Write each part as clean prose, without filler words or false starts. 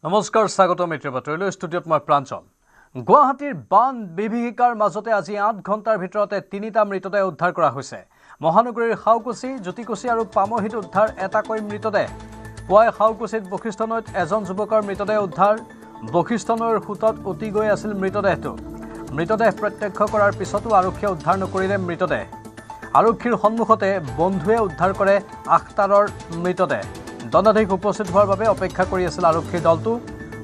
নমস্কাৰ, স্বাগত মিত্ৰ বাতৰিলৈ। ষ্টুডিঅ'ত মই প্ৰাঞ্চল। গুৱাহাটীৰ বান বিভীষিকাৰ মাজতে আজি ৮ ঘণ্টাৰ ভিতৰতে ৩টা মৃতদেহ উদ্ধাৰ কৰা হৈছে। মহানগৰীৰ শাওকুচি, জ্যোতিকুচি আৰু পামহিত উদ্ধাৰ এটাকৈ মৃতদেহ। পুৱাই শাওকুচিত বশিষ্ঠ নৈত এজন যুৱকৰ মৃতদেহ উদ্ধাৰ। বশিষ্ঠ নৈৰ সোঁতত উটি গৈ আছিল মৃতদেহটো। মৃতদেহ প্ৰত্যক্ষ কৰাৰ পিছতো আৰক্ষীয়ে উদ্ধাৰ নকৰিলে মৃতদেহ। আৰক্ষীৰ সন্মুখতে বন্ধুৱে উদ্ধাৰ কৰে আখতাৰৰ মৃতদেহ। দণ্ডাধীশ উপস্থিত হোৱাৰ বাবে অপেক্ষা কৰি আছিল আৰক্ষীৰ দলটো।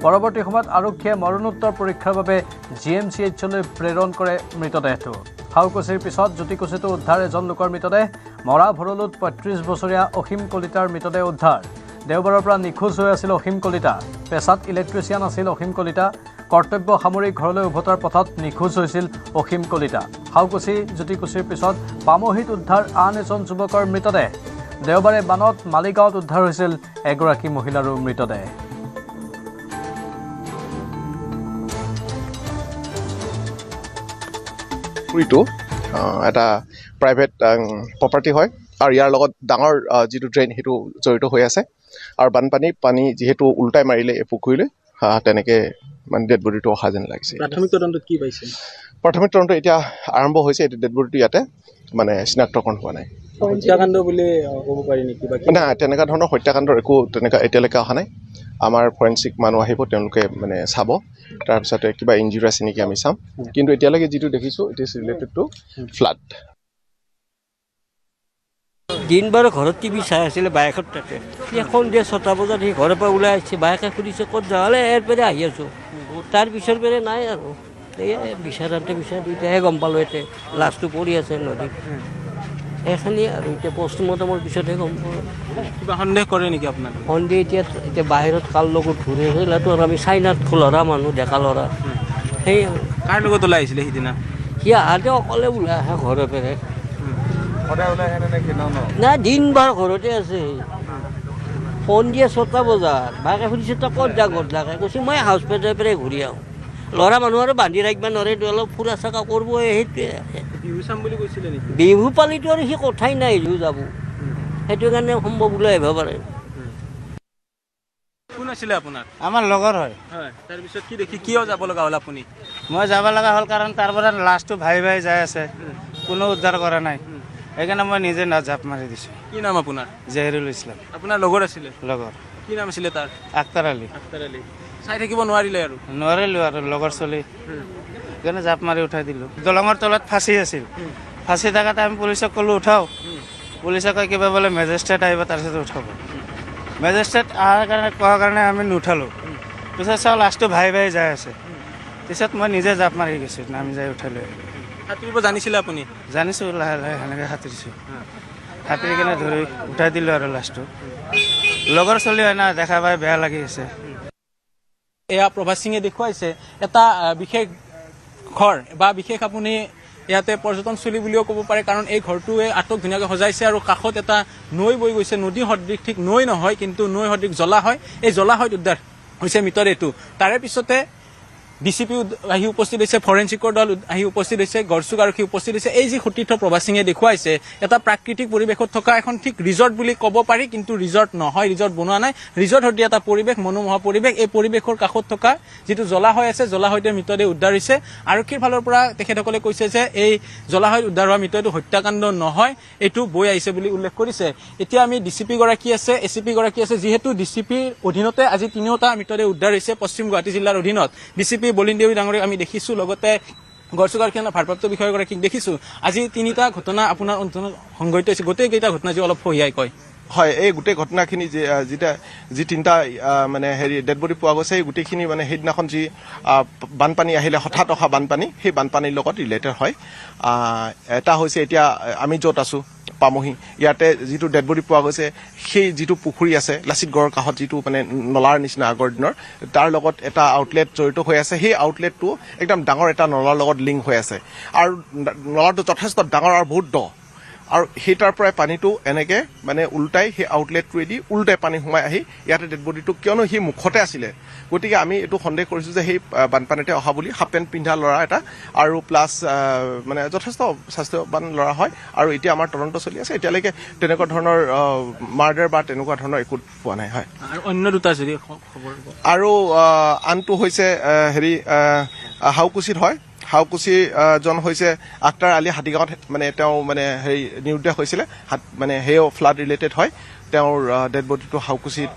পৰৱৰ্তী সময়ত আৰক্ষীয়ে মৰণোত্তৰ পৰীক্ষাৰ বাবে GMCHলৈ প্ৰেৰণ কৰে মৃতদেহটো। শাওকুচিৰ পিছত জ্যোতিকুচিতো উদ্ধাৰ এজন লোকৰ মৃতদেহ। মৰা ভৰলুত ৩৫ বছৰীয়া অসীম কলিতাৰ মৃতদেহ উদ্ধাৰ। দেওবাৰৰ পৰা নিখোজ হৈ আছিল অসীম কলিতা। পেছাত ইলেক্ট্ৰিচিয়ান আছিল অসীম কলিতা। কৰ্তব্য সামৰি ঘৰলৈ উভতাৰ পথত নিখোজ হৈছিল অসীম কলিতা। শাওকুচি, জ্যোতিকুচিৰ পিছত পামহিত উদ্ধাৰ আন এজন যুৱকৰ মৃতদেহ। দেওবাৰে বানত মালিগাঁৱত উদ্ধাৰ হৈছিল এগৰাকী মহিলাৰো মৃতদেহ। এটা প্ৰাইভেট প্ৰপাৰ্টি হয় আৰু ইয়াৰ লগত ডাঙৰ যিটো ড্ৰেইন সেইটো জড়িত হৈ আছে আৰু পানী যিহেতু উল্টাই মাৰিলে এই পুখুৰীলৈ, তেনেকৈ মানে ডেড বডিটো অহা যেন লাগিছে। প্ৰাথমিক তদন্তত কি পাইছে? প্ৰাথমিক তদন্ত এতিয়া আৰম্ভ হৈছে। এইটো ডেড বডিটো ইয়াতে মানে চিনাক্তকৰণ হোৱা নাই। হত্যাকাণ্ড বুলি ক'ব পাৰি নেকি? নাই, তেনেকুৱা ধৰণৰ হত্যাকাণ্ডৰ একো তেনেকুৱা এতিয়ালৈকে অহা নাই। আমাৰ ফৰেনচিক মানুহ আহিব, তেওঁলোকে মানে চাব, তাৰপিছতে কিবা ইঞ্জুৰি আছে নেকি আমি চাম। কিন্তু এতিয়ালৈকে যিটো দেখিছোঁ it is related to flood. দিন বাৰ ঘৰত টিভি চাই আছিলে বাইকত, তাতে সন্ধিয়া 6টা বজাত সি ঘৰৰ পৰা ওলাই আহিছে। বাইকে সুধিছে ক'ত যাওঁলে, ইয়াৰ পৰা আহি আছোঁ। তাৰ পিছৰ পৰা নাই আৰু এই বিচাৰোঁতে এতিয়াহে গম পালোঁ ইয়াতে লাছটো পৰি আছে নদীত। এইখিনিয়ে আৰু এতিয়া পষ্টমৰ্টমৰ পিছতহে গম পাওঁ। কিবা সন্দেহ কৰে নেকি আপোনাৰ? সন্ধিয়া এতিয়া বাহিৰত কাৰ লগত ঘূৰে সেইবিলাকতো আৰু আমি চাইনাত ল'ৰা মানুহ, ডেকা ল'ৰা। সেই কাৰ লগত ওলাই আহিছিলে সিদিনা? সি আহাতে অকলে ওলাই আহে ঘৰৰ পৰা। নাই, দিন বাৰ ঘৰতে আছে। সন্ধিয়া 6টা বজাত বাইকে সুধিছে তই ক'ত যাকে কৈছে মই হাউচ পেটৰ পৰাই ঘূৰি আহোঁ। ল'ৰা মানুহ আৰু বান্ধি ৰাখিব নোৱাৰে, অলপ ফুৰা চাকা কৰিব, সেইটোৱে। বিহু চাম বুলি কৈছিলে নেকি? বিহু পালিটো আৰু সি কথাই নাই বিহু যাব, সেইটো কাৰণে সম্ভৱ ওলাই আহিব পাৰে। কোন আছিলে আপোনাৰ? আমাৰ লগৰ হয়। তাৰপিছত কি দেখি কিয় যাব লগা হ'ল আপুনি? মই যাব লগা হ'ল কাৰণ তাৰ পৰা লাছটো ভাই যাই আছে, কোনো উদ্ধাৰ কৰা নাই। সেইকাৰণে মই নিজে জাপ মাৰি দিছোঁ। কি নাম আপোনাৰ? জহিৰুল ইছলাম। আপোনাৰ লগৰ আছিলে? লগৰ। কি নাম আছিলে তাৰ? আখতাৰ আলী। চাই থাকিব নোৱাৰিলে আৰু? নোৱাৰিলোঁ আৰু লগৰ চলি, সেইকাৰণে জাপ মাৰি উঠাই দিলোঁ। দলঙৰ তলত ফাঁচি আছিল, ফাঁচি থকাতে আমি পুলিচক ক'লোঁ উঠাওঁ। পুলিচে কয় কিবা বোলে মেজিষ্ট্ৰেট আহিব, তাৰপিছত উঠাব। মেজিষ্ট্ৰেট কোৱাৰ কাৰণে আমি নুঠালোঁ। পিছত চাওঁ লাছটো ভাই যাই আছে। পিছত মই নিজে জাপ মাৰি গৈছোঁ, নামি যাই উঠাই লৈ আহিলোঁ। সাঁতুৰিব জানিছিলে আপুনি? জানিছোঁ, লাহে লাহে সেনেকৈ সাঁতুৰিছোঁ। সাঁতুৰি কিনে ধৰি উঠাই দিলোঁ আৰু লাছটো। লগৰ চলি হয় না, দেখা পাই বেয়া লাগি আছে। এয়া প্ৰভাত সিঙে দেখুৱাইছে এটা বিশেষ ঘৰ বা বিশেষ আপুনি ইয়াতে পৰ্যটনস্থলী বুলিও ক'ব পাৰে, কাৰণ এই ঘৰটোৱে আটক ধুনীয়াকৈ সজাইছে আৰু কাষত এটা নৈ বৈ গৈছে। নদী সদৃশ, ঠিক নৈ নহয় কিন্তু নৈ সদৃশ জলাশয়। এই জলাশয়ত উদ্ধাৰ হৈছে মৃতদেহটো। তাৰে পিছতে DCP আহি উপস্থিত হৈছে, ফৰেনচিকৰ দল আহি উপস্থিত হৈছে, গড়চুক আৰক্ষী উপস্থিত হৈছে। এই যি সতীৰ্থ প্ৰভাত সিঙে দেখুৱাইছে এটা প্ৰাকৃতিক পৰিৱেশত থকা এখন ঠিক ৰিজৰ্ট বুলি ক'ব পাৰি, কিন্তু ৰিজৰ্ট নহয়, ৰিজৰ্ট বনোৱা নাই। ৰিজৰ্ট সদৃশ এটা পৰিৱেশ, মনোমোহা পৰিৱেশ। এই পৰিৱেশৰ কাষত থকা যিটো জলাশয় আছে, জলাশয়তে মৃতদেহ উদ্ধাৰ হৈছে। আৰক্ষীৰ ফালৰ পৰা তেখেতসকলে কৈছে যে এই জলাশয়ত উদ্ধাৰ হোৱা মৃতদেহটো হত্যাকাণ্ড নহয়, এইটো বৈ আহিছে বুলি উল্লেখ কৰিছে। এতিয়া আমি DCP গৰাকী আছে, ACP গৰাকী আছে। যিহেতু DCPৰ অধীনতে আজি 3টা মৃতদেহ উদ্ধাৰ হৈছে পশ্চিম গুৱাহাটী জিলাৰ অধীনত। DCP বলিন দেউৰী ডাঙৰীক আমি দেখিছোঁ, লগতে গড়চুক আৰক্ষীৰ ভাৰপ্ৰাপ্ত বিষয়াগৰাকীক দেখিছোঁ। আজি 3টা ঘটনা আপোনাৰ অন্তৰত সংঘটিত হৈছে, গোটেইকেইটা ঘটনা যি অলপ সহিয়াই কয়। হয়, এই গোটেই ঘটনাখিনি যি 3টা মানে ডেড বডি পোৱা গৈছে, এই গোটেইখিনি মানে সেইদিনাখন যি বানপানী আহিলে, হঠাৎ অহা বানপানী, সেই বানপানীৰ লগত ৰিলেটেড হয়। এটা হৈছে এতিয়া আমি য'ত আছোঁ পামহি, ইয়াতে যিটো ডেড বডি পোৱা গৈছে, সেই যিটো পুখুৰী আছে লাচিত গড়ৰ কাষত, যিটো মানে নলাৰ নিচিনা আগৰ দিনৰ, তাৰ লগত এটা আউটলেট জড়িত হৈ আছে। সেই আউটলেটটো একদম ডাঙৰ এটা নলাৰ লগত লিংক হৈ আছে আৰু নলাটো যথেষ্ট ডাঙৰ আৰু বহুত দ। আৰু সেই তাৰ পৰাই পানীটো এনেকৈ মানে উল্টাই সেই আউটলেটটোৱেদি উল্টাই পানী সোমাই আহি ইয়াতে ডেড বডিটো কিয়নো সি মুখতে আছিলে গতিকে আমি এইটো সন্দেহ কৰিছোঁ যে সেই বানপানীতে অহা বুলি হাফ পেণ্ট পিন্ধা ল'ৰা এটা আৰু প্লাছ মানে যথেষ্ট স্বাস্থ্যৱান ল'ৰা হয় আৰু এতিয়া আমাৰ তদন্ত চলি আছে এতিয়ালৈকে তেনেকুৱা ধৰণৰ মাৰ্ডাৰ বা তেনেকুৱা ধৰণৰ একো পোৱা নাই হয় আৰু অন্য দুটা যদি খবৰ আৰু আনটো হৈছে হাউকুচিত হয় হাউকুচি জন হৈছে আক্তাৰ আলী হাতীগাঁৱত মানে তেওঁ মানে নিৰুদ্দেশ হৈছিলে মানে সেয়াও ফ্লাড ৰিলেটেড হয় তেওঁৰ ডেড বডিটো হাউকুচিত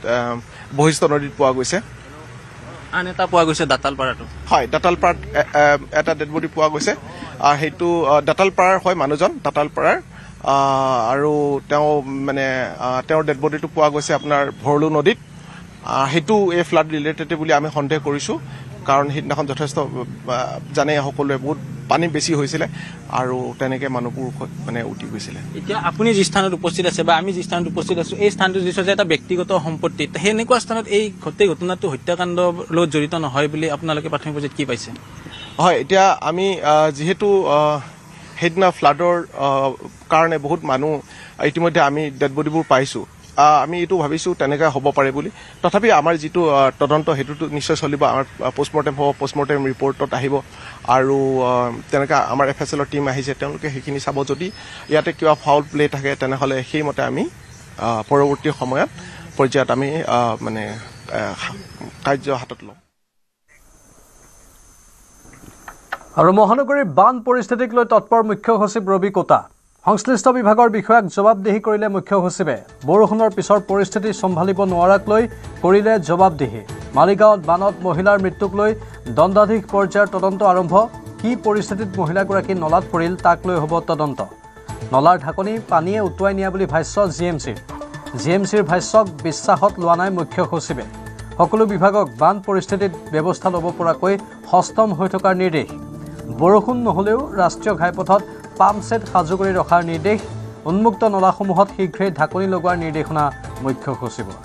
বশিষ্ঠ নদীত পোৱা গৈছে আন এটা পোৱা গৈছে দাঁতালপাৰাটো হয় দাঁতালপাৰাত এটা ডেড বডি পোৱা গৈছে সেইটো দাঁতালপাৰাৰ হয় মানুহজন দাঁতালপাৰাৰ আৰু তেওঁ মানে তেওঁৰ ডেড বডিটো পোৱা গৈছে আপোনাৰ ভৰলু নদীত সেইটো এই ফ্লাড ৰিলেটেড বুলি আমি সন্দেহ কৰিছোঁ কাৰণ সেইদিনাখন যথেষ্ট জানে সকলোৱে বহুত পানী বেছি হৈছিলে আৰু তেনেকৈ মানুহবোৰ মানে উটি গৈছিলে এতিয়া আপুনি যি স্থানত উপস্থিত আছে বা আমি যি স্থানত উপস্থিত আছো এই স্থানটো যি যে এটা ব্যক্তিগত সম্পত্তি সেনেকুৱা স্থানত এই গোটেই ঘটনাটো হত্যাকাণ্ডৰ লগত জড়িত নহয় বুলি আপোনালোকে প্ৰাথমিক পৰ্যায়ত কি পাইছে হয় এতিয়া আমি যিহেতু সেইদিনা ফ্লাডৰ কাৰণে বহুত মানুহ ইতিমধ্যে আমি ডেড বডিবোৰ পাইছোঁ আমি এইটো ভাবিছোঁ তেনেকৈ হ'ব পাৰে বুলি তথাপি আমাৰ যিটো তদন্ত সেইটোতো নিশ্চয় চলিব আমাৰ পোষ্টমৰ্টেম হ'ব পোষ্টমৰ্টেম ৰিপৰ্টত আহিব আৰু তেনেকৈ আমাৰ FSLৰ টীম আহিছে তেওঁলোকে সেইখিনি চাব যদি ইয়াতে কিবা ফাউল প্লে থাকে তেনেহ'লে সেইমতে আমি পৰৱৰ্তী সময়ত পৰ্যায়ত আমি মানে কাৰ্য হাতত ল'ম আৰু মহানগৰীৰ বান পৰিস্থিতিক লৈ তৎপৰ মুখ্য সচিব ৰবি কোটা সংশ্লিষ্ট বিভাগৰ বিষয়াক জবাবদিহি কৰিলে মুখ্য সচিবে বৰষুণৰ পিছৰ পৰিস্থিতি চম্ভালিব নোৱাৰাক লৈ কৰিলে জবাবদিহি মালিগাঁৱত বানত মহিলাৰ মৃত্যুক লৈ দণ্ডাধীশ পৰ্যায়ৰ তদন্ত আৰম্ভ কি পৰিস্থিতিত মহিলাগৰাকী নলাত পৰিল তাক লৈ হ'ব তদন্ত নলাৰ ঢাকনি পানীয়ে উটুৱাই নিয়া বুলি ভাষ্য জিএমচিৰ ভাষ্যক বিশ্বাসত লোৱা নাই মুখ্য সচিবে সকলো বিভাগক বান পৰিস্থিতিত ব্যৱস্থা ল'ব পৰাকৈ সষ্টম হৈ থকাৰ নিৰ্দেশ বৰষুণ নহ'লেও ৰাষ্ট্ৰীয় ঘাইপথত পাম্প ছেট সাজু কৰি ৰখাৰ নিৰ্দেশ উন্মুক্ত নলাসমূহত শীঘ্ৰেই ঢাকনি লগোৱাৰ নিৰ্দেশনা মুখ্য সচিবৰ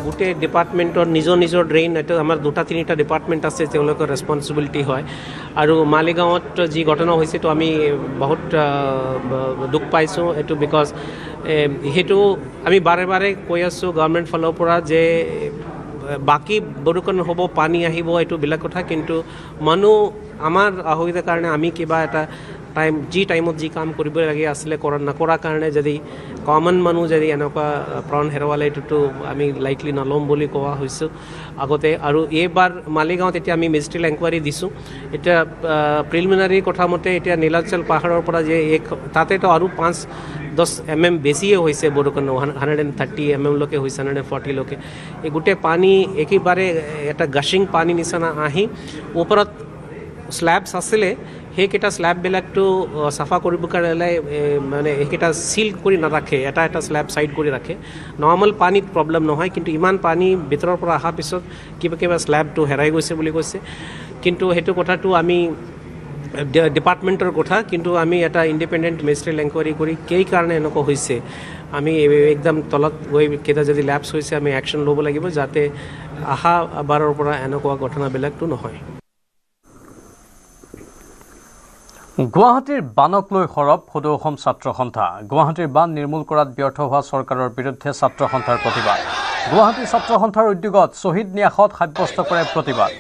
গোটেই ডিপাৰ্টমেণ্টৰ নিজৰ ড্ৰেইন এইটো আমাৰ 2-3টা ডিপাৰ্টমেণ্ট আছে তেওঁলোকৰ ৰেছপনচিবিলিটি হয় আৰু মালিগাঁৱত যি ঘটনা হৈছে তো আমি বহুত দুখ পাইছোঁ এইটো বিকজ সেইটো আমি বাৰে বাৰে কৈ আছোঁ গভৰ্ণমেণ্ট ফালৰ পৰা যে বাকী বৰষুণ হ'ব পানী আহিব এইটো বেলেগ কথা কিন্তু মানুহ আমাৰ অসুবিধাৰ কাৰণে আমি কিবা এটা টাইমত যি কাম কৰিব লাগে আছিলে নকৰাৰ কাৰণে যদি কমন মানুহ যদি এনেকুৱা প্ৰাণ হেৰুৱালে এইটোতো আমি লাইকলি নল'ম বুলি কোৱা হৈছোঁ আগতে আৰু এইবাৰ মালিগাঁৱত এতিয়া আমি মেজিষ্ট্ৰিয়েল এনকুৱাৰী দিছোঁ এতিয়া প্ৰিলিমিনাৰী কথা মতে এতিয়া নীলাচল পাহাৰৰ পৰা যে তাতেতো আৰু 5-10 mm বেছিয়ে হৈছে বৰষুণ 130 mm লৈকে হৈছে 140 লৈকে এই গোটেই পানী একেবাৰে এটা গাছিং পানী নিচিনা আহি ওপৰত স্ল্যাবছ আছিলে সেইকেইটা স্ল্যাববিলাকটো চাফা কৰিব কাৰণে মানে সেইকেইটা চিল কৰি নাৰাখে এটা স্ল্যাব ছাইড কৰি ৰাখে নৰ্মেল পানীত প্ৰব্লেম নহয় কিন্তু ইমান পানী ভিতৰৰ পৰা অহাৰ পিছত কিবা স্ল্যাবটো হেৰাই গৈছে বুলি কৈছে কিন্তু সেইটো কথাটো আমি ডিপাৰ্টমেণ্টৰ কথা কিন্তু আমি এটা ইণ্ডিপেণ্ডেণ্ট মেজিষ্ট্ৰিয়েল এনকুৱাৰী কৰি কি কাৰণে এনেকুৱা হৈছে আমি একদম তলত গৈ কেইটা যদি ল্যাবছ হৈছে আমি একশ্যন ল'ব লাগিব যাতে অহা বাৰৰ পৰা এনেকুৱা ঘটনাবিলাকটো নহয় গুৱাহাটীৰ বানক লৈ সৰব সদৌ অসম ছাত্ৰ সন্থা গুৱাহাটীৰ বান নিৰ্মূল কৰাত ব্যৰ্থ হোৱা চৰকাৰৰ বিৰুদ্ধে ছাত্ৰ সন্থাৰ প্ৰতিবাদ গুৱাহাটী ছাত্ৰ সন্থাৰ উদ্যোগত শ্বহীদ ন্যাসত সাব্যস্ত কৰে প্ৰতিবাদ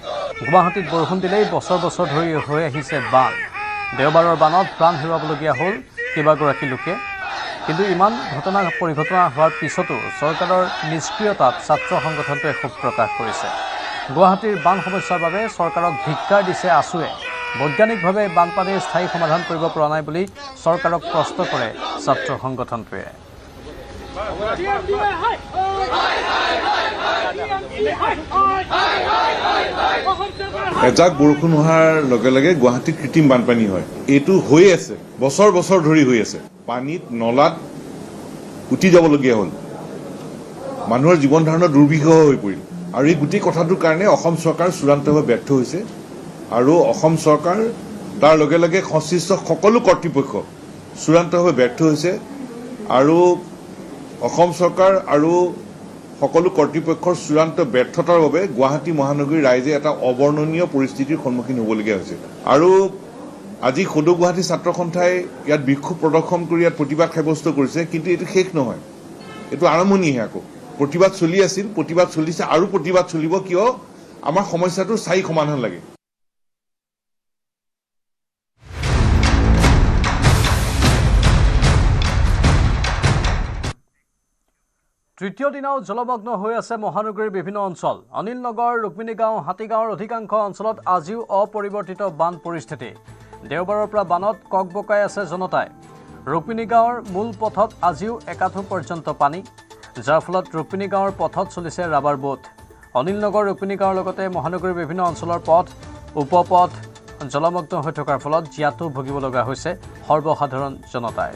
গুৱাহাটীত বৰষুণ দিলেই বছৰ ধৰি হৈ আহিছে বান দেওবাৰৰ বানত প্ৰাণ হেৰুৱাবলগীয়া হ'ল কেইবাগৰাকী লোকে কিন্তু ইমান পৰিঘটনা হোৱাৰ পিছতো চৰকাৰৰ নিষ্ক্ৰিয়তাত ছাত্ৰ সংগঠনটোৱে ক্ষোভ প্ৰকাশ কৰিছে গুৱাহাটীৰ বান সমস্যাৰ বাবে চৰকাৰক ধিক্কাৰ দিছে আছুৱে বৈজ্ঞানিকভাৱে বানপানীৰ স্থায়ী সমাধান কৰিব পৰা নাই বুলি চৰকাৰক প্ৰশ্ন কৰে ছাত্ৰ সংগঠনটোৱে এজাক বৰষুণ হোৱাৰ লগে লগে গুৱাহাটীত কৃত্ৰিম বানপানী হয় এইটো হৈ আছে বছৰ ধৰি হৈ আছে পানীত নলাত উটি যাবলগীয়া হ'ল মানুহৰ জীৱন ধাৰণৰ দুৰ্বিষহ হৈ পৰিল আৰু এই গোটেই কথাটোৰ কাৰণে অসম চৰকাৰ চূড়ান্তভাৱে ব্যৰ্থ হৈছে আৰু অসম চৰকাৰ তাৰ লগে লগে সংশ্লিষ্ট সকলো কৰ্তৃপক্ষ চূড়ান্তভাৱে ব্যৰ্থ হৈছে আৰু অসম চৰকাৰ আৰু সকলো কৰ্তৃপক্ষৰ চূড়ান্ত ব্যৰ্থতাৰ বাবে গুৱাহাটী মহানগৰীৰ ৰাইজে এটা অবৰ্ণনীয় পৰিস্থিতিৰ সন্মুখীন হ'বলগীয়া হৈছে আৰু আজি সদৌ গুৱাহাটী ছাত্ৰ সন্থাই ইয়াত বিক্ষোভ প্ৰদৰ্শন কৰি ইয়াত প্ৰতিবাদ সাব্যস্ত কৰিছে, কিন্তু এইটো শেষ নহয়, এইটো আৰম্ভণিহে। আকৌ প্ৰতিবাদ চলি আছিল, প্ৰতিবাদ চলিছে আৰু প্ৰতিবাদ চলিব, কিয় আমাৰ সমস্যাটোৰ স্থায়ী সমাধান লাগে। তৃতীয় দিনাও জলমগ্ন হৈ আছে মহানগৰীৰ বিভিন্ন অঞ্চল। অনিল নগৰ, ৰুক্মিণী গাঁও, হাতীগাঁৱৰ অধিকাংশ অঞ্চলত আজিও অপৰিৱৰ্তিত বান পৰিস্থিতি। দেওবাৰৰ পৰা বানত ককবকাই আছে জনতাই। ৰুক্মিণী গাঁৱৰ মূল পথত আজিও একাঠু পৰ্যন্ত পানী, যাৰ ফলত ৰুক্মিণী গাঁৱৰ পথত চলিছে ৰাবাৰ বোট। অনিল নগৰ, ৰুক্মিণী গাঁৱৰ লগতে মহানগৰীৰ বিভিন্ন অঞ্চলৰ পথ, উপপথ জলমগ্ন হৈ থকাৰ ফলত জীয়াতু ভুগিব লগা হৈছে সৰ্বসাধাৰণ জনতাই।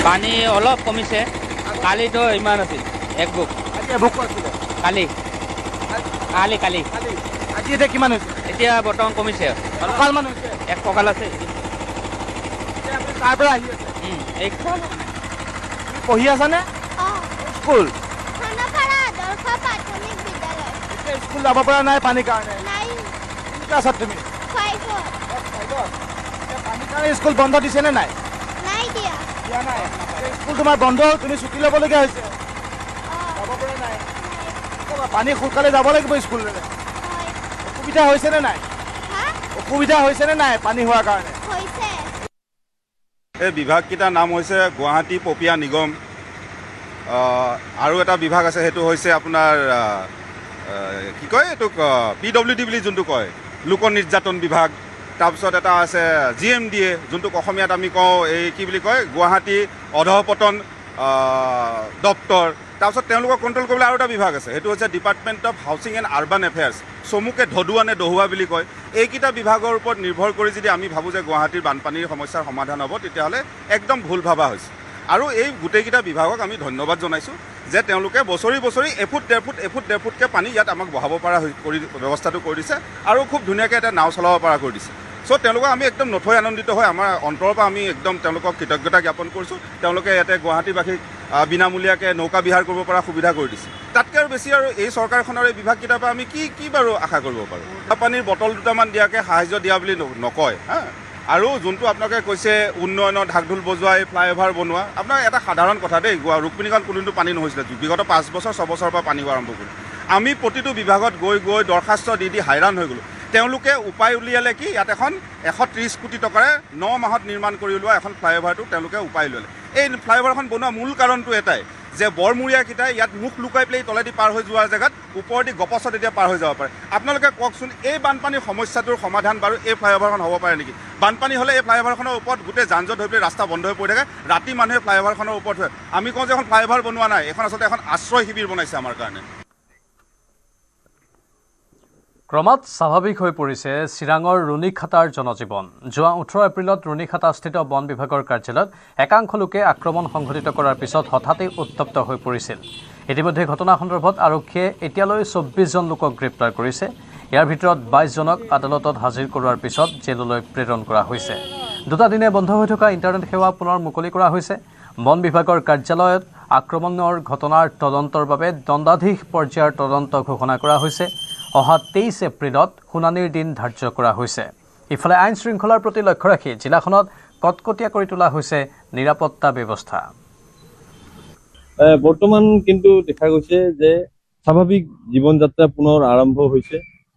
পানী অলপ কমিছে, কালিতো ইমান আছিল এক বুক। কালি কালি কালি আজি এতিয়া কিমান হৈছে? এতিয়া বৰ্তমান কমিছে, কঁকাল মান হৈছে। এক কঁকাল আছে। তাৰ পৰা আহি আছে এই পঢ়ি আছানে? স্কুল খানাপাৰা আদৰ্শ প্ৰাথমিক বিদ্যালয়। এতিয়া স্কুল যাব পৰা নাই পানীৰ কাৰণে। নাই কোন ক্লাছত তুমি? 5ত। পানীৰ কাৰণে স্কুল বন্ধ দিছে নে নাই? নাই দিয়া। দিয়া নাই। স্কুল তোমাৰ বন্ধ, তুমি ছুটি ল'বলগীয়া হৈছে, যাব পৰা নাই। পানী সোনকালে যাব লাগিব স্কুললৈ। হয়। অসুবিধা হৈছে নে নাই? হা? অসুবিধা হৈছে নে নাই পানী হোৱাৰ কাৰণে? হৈছে। এই বিভাগকেইটাৰ নাম হৈছে গুৱাহাটী পপীয়া নিগম, আৰু এটা বিভাগ আছে সেইটো হৈছে আপোনাৰ কি কয় এইটোক PWD বুলি যোনটো কয়, লোক নিৰ্যাতন বিভাগ। তাৰপিছত এটা আছে GMDA, যোনটোক অসমীয়াত আমি কওঁ এই কি বুলি কয় গুৱাহাটী অধঃপতন দপ্তৰ। তাৰপিছত তেওঁলোকক কণ্ট্ৰল কৰিবলৈ আৰু এটা বিভাগ আছে, সেইটো হৈছে department of housing and urban affairs, চমুকে ধদুৱা নে দহুৱা বুলি কয়। এইকেইটা বিভাগৰ ওপৰত নিৰ্ভৰ কৰি যদি আমি ভাবোঁ যে গুৱাহাটীৰ বানপানীৰ সমস্যাৰ সমাধান হ'ব, তেতিয়াহ'লে একদম ভুল ভাবা হৈছে। আৰু এই গোটেইকেইটা বিভাগক আমি ধন্যবাদ জনাইছোঁ যে তেওঁলোকে বছৰি বছৰি এফুট ডেৰ ফুটকৈ পানী ইয়াত আমাক বহাব পৰা কৰি ব্যৱস্থাটো কৰি দিছে, আৰু খুব ধুনীয়াকৈ এটা নাও চলাব পৰা কৰি দিছে। চ' তেওঁলোকক আমি একদম নথৈ আনন্দিত হৈ আমাৰ অন্তৰৰ পৰা আমি একদম তেওঁলোকক কৃতজ্ঞতা জ্ঞাপন কৰিছোঁ। তেওঁলোকে ইয়াতে গুৱাহাটীবাসীক বিনামূলীয়াকৈ নৌকা বিহাৰ কৰিব পৰা সুবিধা কৰি দিছে। তাতকৈ আৰু বেছি আৰু এই চৰকাৰখনৰ এই বিভাগকেইটাৰ পৰা আমি কি বাৰু আশা কৰিব পাৰোঁ? পানীৰ বটল দুটামান দিয়াকৈ সাহায্য দিয়া বুলি নকয় হা। আৰু যোনটো আপোনালোকে কৈছে উন্নয়নৰ ঢাক ঢোল বজোৱা, এই ফ্লাইঅভাৰ বনোৱা, আপোনাৰ এটা সাধাৰণ কথা দেই, ৰুক্মিণীগাঁৱত কোনোদিনটো পানী নহৈছিলে, বিগত 5 বছৰ 6 বছৰৰ পৰা পানী হোৱা আৰম্ভ কৰিলোঁ। আমি প্ৰতিটো বিভাগত গৈ দৰখাস্ত দি হাইৰাণ হৈ গ'লোঁ। তেওঁলোকে উপায় উলিয়ালে কি, ইয়াত এখন 130 কোটি টকাৰে 9 মাহত নিৰ্মাণ কৰি উলিওৱা এখন ফ্লাইঅভাৰটো তেওঁলোকে উপায় ল'লে। এই ফ্লাইঅভাৰখন বনোৱা মূল কাৰণটো এটাই যে বৰমূৰীয়াকেইটাই ইয়াত মুখ লুকাই পেলাই তলেদি পাৰ হৈ যোৱাৰ জেগাত ওপৰেদি গপছত এতিয়া পাৰ হৈ যাব পাৰে। আপোনালোকে কওকচোন, এই বানপানীৰ সমস্যাটোৰ সমাধান বাৰু এই ফ্লাইঅভাৰখন হ'ব পাৰে নেকি? বানপানী হ'লে এই ফ্লাইঅভাৰখনৰ ওপৰত গোটেই যান জঁট হৈ পেলাই ৰাস্তা বন্ধ হৈ পৰি থাকে, ৰাতি মানুহে ফ্লাইঅভাৰখনৰ ওপৰত হয়। আমি কওঁ যে এখন ফ্লাইঅভাৰ বনোৱা নাই, এখন আচলতে এখন আশ্ৰয় শিবিৰ বনাইছে আমাৰ কাৰণে। ক্ৰমাৎ স্বাভাৱিক হৈ পৰিছে চিৰাঙৰ ৰুণিখাটাৰ জনজীৱন। যোৱা 18 এপ্ৰিলত ৰুণিখাটাস্থিত বন বিভাগৰ কাৰ্যালয়ত একাংশ লোকে আক্ৰমণ সংঘটিত কৰাৰ পিছত হঠাতেই উত্তপ্ত হৈ পৰিছিল। ইতিমধ্যে ঘটনা সন্দৰ্ভত আৰক্ষীয়ে এতিয়ালৈ 24 জন লোকক গ্ৰেপ্তাৰ কৰিছে। ইয়াৰ ভিতৰত 22 জনক আদালতত হাজিৰ কৰোৱাৰ পিছত জেললৈ প্ৰেৰণ কৰা হৈছে। 2টা দিনে বন্ধ হৈ থকা ইণ্টাৰনেট সেৱা পুনৰ মুকলি কৰা হৈছে। বন বিভাগৰ কাৰ্যালয়ত আক্ৰমণৰ ঘটনাৰ তদন্তৰ বাবে দণ্ডাধীশ পৰ্যায়ৰ তদন্ত ঘোষণা কৰা হৈছে। অহা 23 এপ্ৰিলত শুনানিৰ দিন ধাৰ্য কৰা হৈছে। ইফালে আইন শৃংখলাৰ প্ৰতি লক্ষ্য ৰাখি জিলাখনত কটকটীয়া কৰি তোলা হৈছে নিৰাপত্তা ব্যৱস্থা। বৰ্তমান কিন্তু দেখা গৈছে যে স্বাভাৱিক জীৱন যাত্ৰা পুনৰ আৰম্ভ হৈছে,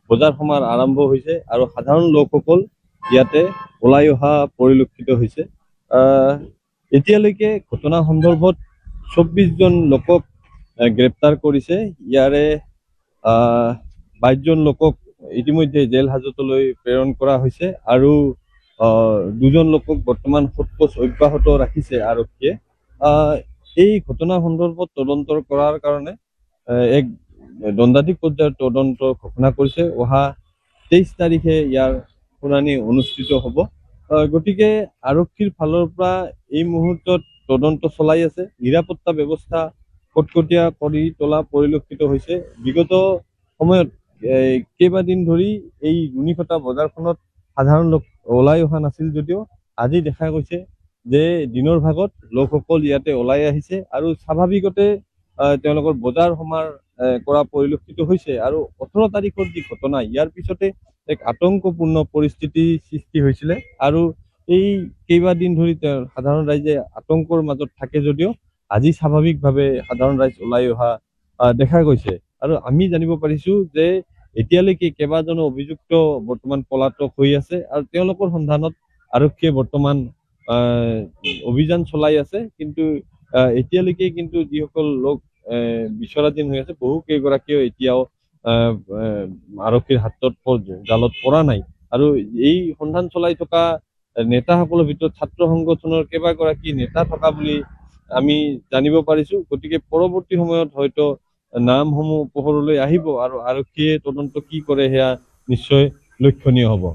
বজাৰ সমাৰ আৰম্ভ হৈছে, আৰু সাধাৰণ লোকসকল ইয়াতে ওলাই অহা পৰিলক্ষিত হৈছে। এতিয়ালৈকে ঘটনা সন্দৰ্ভত 24 জন লোকক গ্ৰেপ্তাৰ কৰিছে। ইয়াৰে 22 জন লোকক ইতিমধ্যে জেল হাজতলৈ প্ৰেৰণ কৰা হৈছে, আৰু 2 জন লোকক বৰ্তমান সোধপোছ অব্যাহত ৰাখিছে আৰক্ষীয়ে। এই ঘটনা সন্দৰ্ভত তদন্ত কৰাৰ কাৰণে এক দণ্ডাধীশ পৰ্যায়ৰ তদন্ত ঘোষণা কৰিছে। অহা 23 তাৰিখে ইয়াৰ শুনানি অনুষ্ঠিত হ'ব। গতিকে আৰক্ষীৰ ফালৰ পৰা এই মুহূৰ্তত তদন্ত চলাই আছে। নিৰাপত্তা ব্যৱস্থা কটকটীয়া কৰি তোলা পৰিলক্ষিত হৈছে। বিগত সময়ত কেইবাদিন ধৰি এই ৰুণিখাটা বজাৰখনত সাধাৰণ লোক ওলাই অহা নাছিল যদিও আজি দেখা গৈছে যে দিনৰ ভাগত লোকসকল ইয়াতে ওলাই আহিছে আৰু স্বাভাৱিকতে তেওঁলোকৰ বজাৰ সমাৰ কৰা পৰিলক্ষিত হৈছে আৰু 18 তাৰিখৰ যি ঘটনা ইয়াৰ পিছতে এক আতংকপূৰ্ণ পৰিস্থিতি সৃষ্টি হৈছিলে আৰু এই কেইবাদিন ধৰি সাধাৰণ ৰাইজে আতংকৰ মাজত থাকে যদিও আজি স্বাভাৱিকভাৱে সাধাৰণ ৰাইজ ওলাই অহা দেখা গৈছে আৰু আমি জানিব পাৰিছো যে এতিয়ালৈকে কেইবাজনো অভিযুক্ত বৰ্তমান পলাতক হৈ আছে আৰু তেওঁলোকৰ সন্ধানত আৰক্ষীয়ে বৰ্তমান অভিযান চলাই আছে কিন্তু এতিয়ালৈকে কিন্তু যিসকল লোক বিচৰাধীন হৈ আছে বহু কেইগৰাকীও এতিয়াও আৰক্ষীৰ হাতত জালত পৰা নাই আৰু এই সন্ধান চলাই থকা নেতাসকলৰ ভিতৰত ছাত্ৰ সংগঠনৰ কেইবাগৰাকী নেতা থকা বুলি আমি জানিব পাৰিছো গতিকে পৰৱৰ্তী সময়ত হয়তো নামসমূহ পোহৰলৈ আহিব আৰু আৰক্ষীয়ে তদন্ত কি কৰে সেয়া নিশ্চয় লক্ষণীয় হ'ব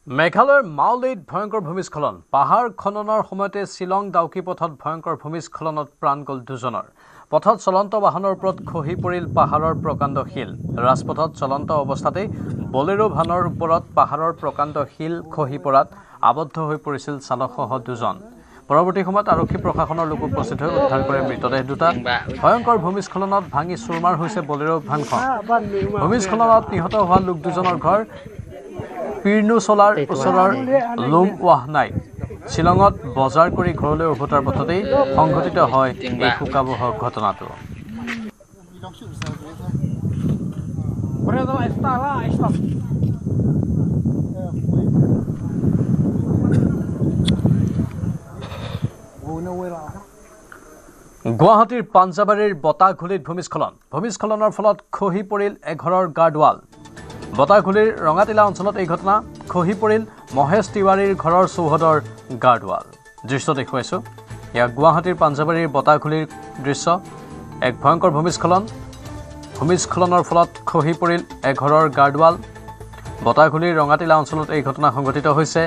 মেঘালয়ৰ মাউলিত ভয়ংকৰ ভূমিস্খলন পাহাৰ খননৰ সময়তে শ্বিলং ডাউকি পথত ভয়ংকৰ ভূমিস্খলনত প্ৰাণ গ'ল 2জনৰ পথত চলন্ত বাহনৰ ওপৰত খহি পৰিল পাহাৰৰ প্ৰকাণ্ড শিল ৰাজপথত চলন্ত অৱস্থাতেই বলেৰো ভানৰ ওপৰত পাহাৰৰ প্ৰকাণ্ড শিল খহি পৰাত আবদ্ধ হৈ পৰিছিল চালকসহ 2জন পৰৱৰ্তী সময়ত আৰক্ষী প্ৰশাসনৰ লোক উপস্থিত হৈ উদ্ধাৰ কৰে মৃতদেহ দুটা ভয়ংকৰ ভূমিস্খলনত ভাঙি চুৰমাৰ হৈছে বলেৰো ভানখন ভূমিস্খলনত নিহত হোৱা লোক 2জনৰ ঘৰ পিৰ্ণুচলাৰ ওচৰৰ লুম ৱাহনাই শ্বিলঙত বজাৰ কৰি ঘৰলৈ উভতাৰ পথতেই সংঘটিত হয় এই শোকাবহ ঘটনাটো গুৱাহাটীৰ পাঞ্জাবাৰীৰ বতাহঘুলিত ভূমিস্খলনৰ ফলত খহি পৰিল এঘৰৰ গাৰ্ডৱাল বতাহঘুলিৰ ৰঙাটিলা অঞ্চলত এই ঘটনা খহি পৰিল মহেশ তিৱাৰীৰ ঘৰৰ চৌহদৰ গাৰ্ডৱাল দৃশ্য দেখুৱাইছোঁ এয়া গুৱাহাটীৰ পাঞ্জাবাৰীৰ বতাহঘুলিৰ দৃশ্য এক ভয়ংকৰ ভূমিস্খলনৰ ফলত খহি পৰিল এঘৰৰ গাৰ্ডৱাল বতাহঘুলিৰ ৰঙাটিলা অঞ্চলত এই ঘটনা সংঘটিত হৈছে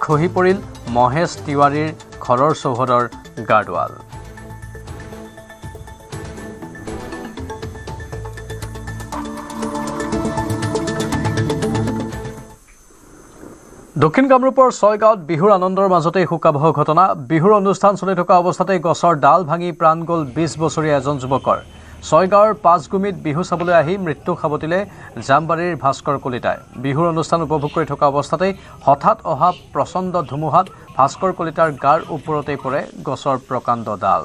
খহি পৰিল মহেশ তিৱাৰীৰ ঘৰৰ চৌহদৰ গাৰ্ডৱাল দক্ষিণ কামৰূপৰ ছয়গাঁৱত বিহুৰ আনন্দৰ মাজতেই শোকাবহ ঘটনা বিহুৰ অনুষ্ঠান চলি থকা অৱস্থাতেই গছৰ ডাল ভাঙি প্ৰাণ গ'ল 20 বছৰীয়া এজন যুৱকৰ ছয়গাঁৱৰ পাঁচগুমিত বিহু চাবলৈ আহি মৃত্যু সাৱটিলে জামবাৰীৰ ভাস্কৰ কলিতাই বিহুৰ অনুষ্ঠান উপভোগ কৰি থকা অৱস্থাতেই হঠাৎ অহা প্ৰচণ্ড ধুমুহাত ভাস্কৰ কলিতাৰ গাৰ ওপৰতেই পৰে গছৰ প্ৰকাণ্ড ডাল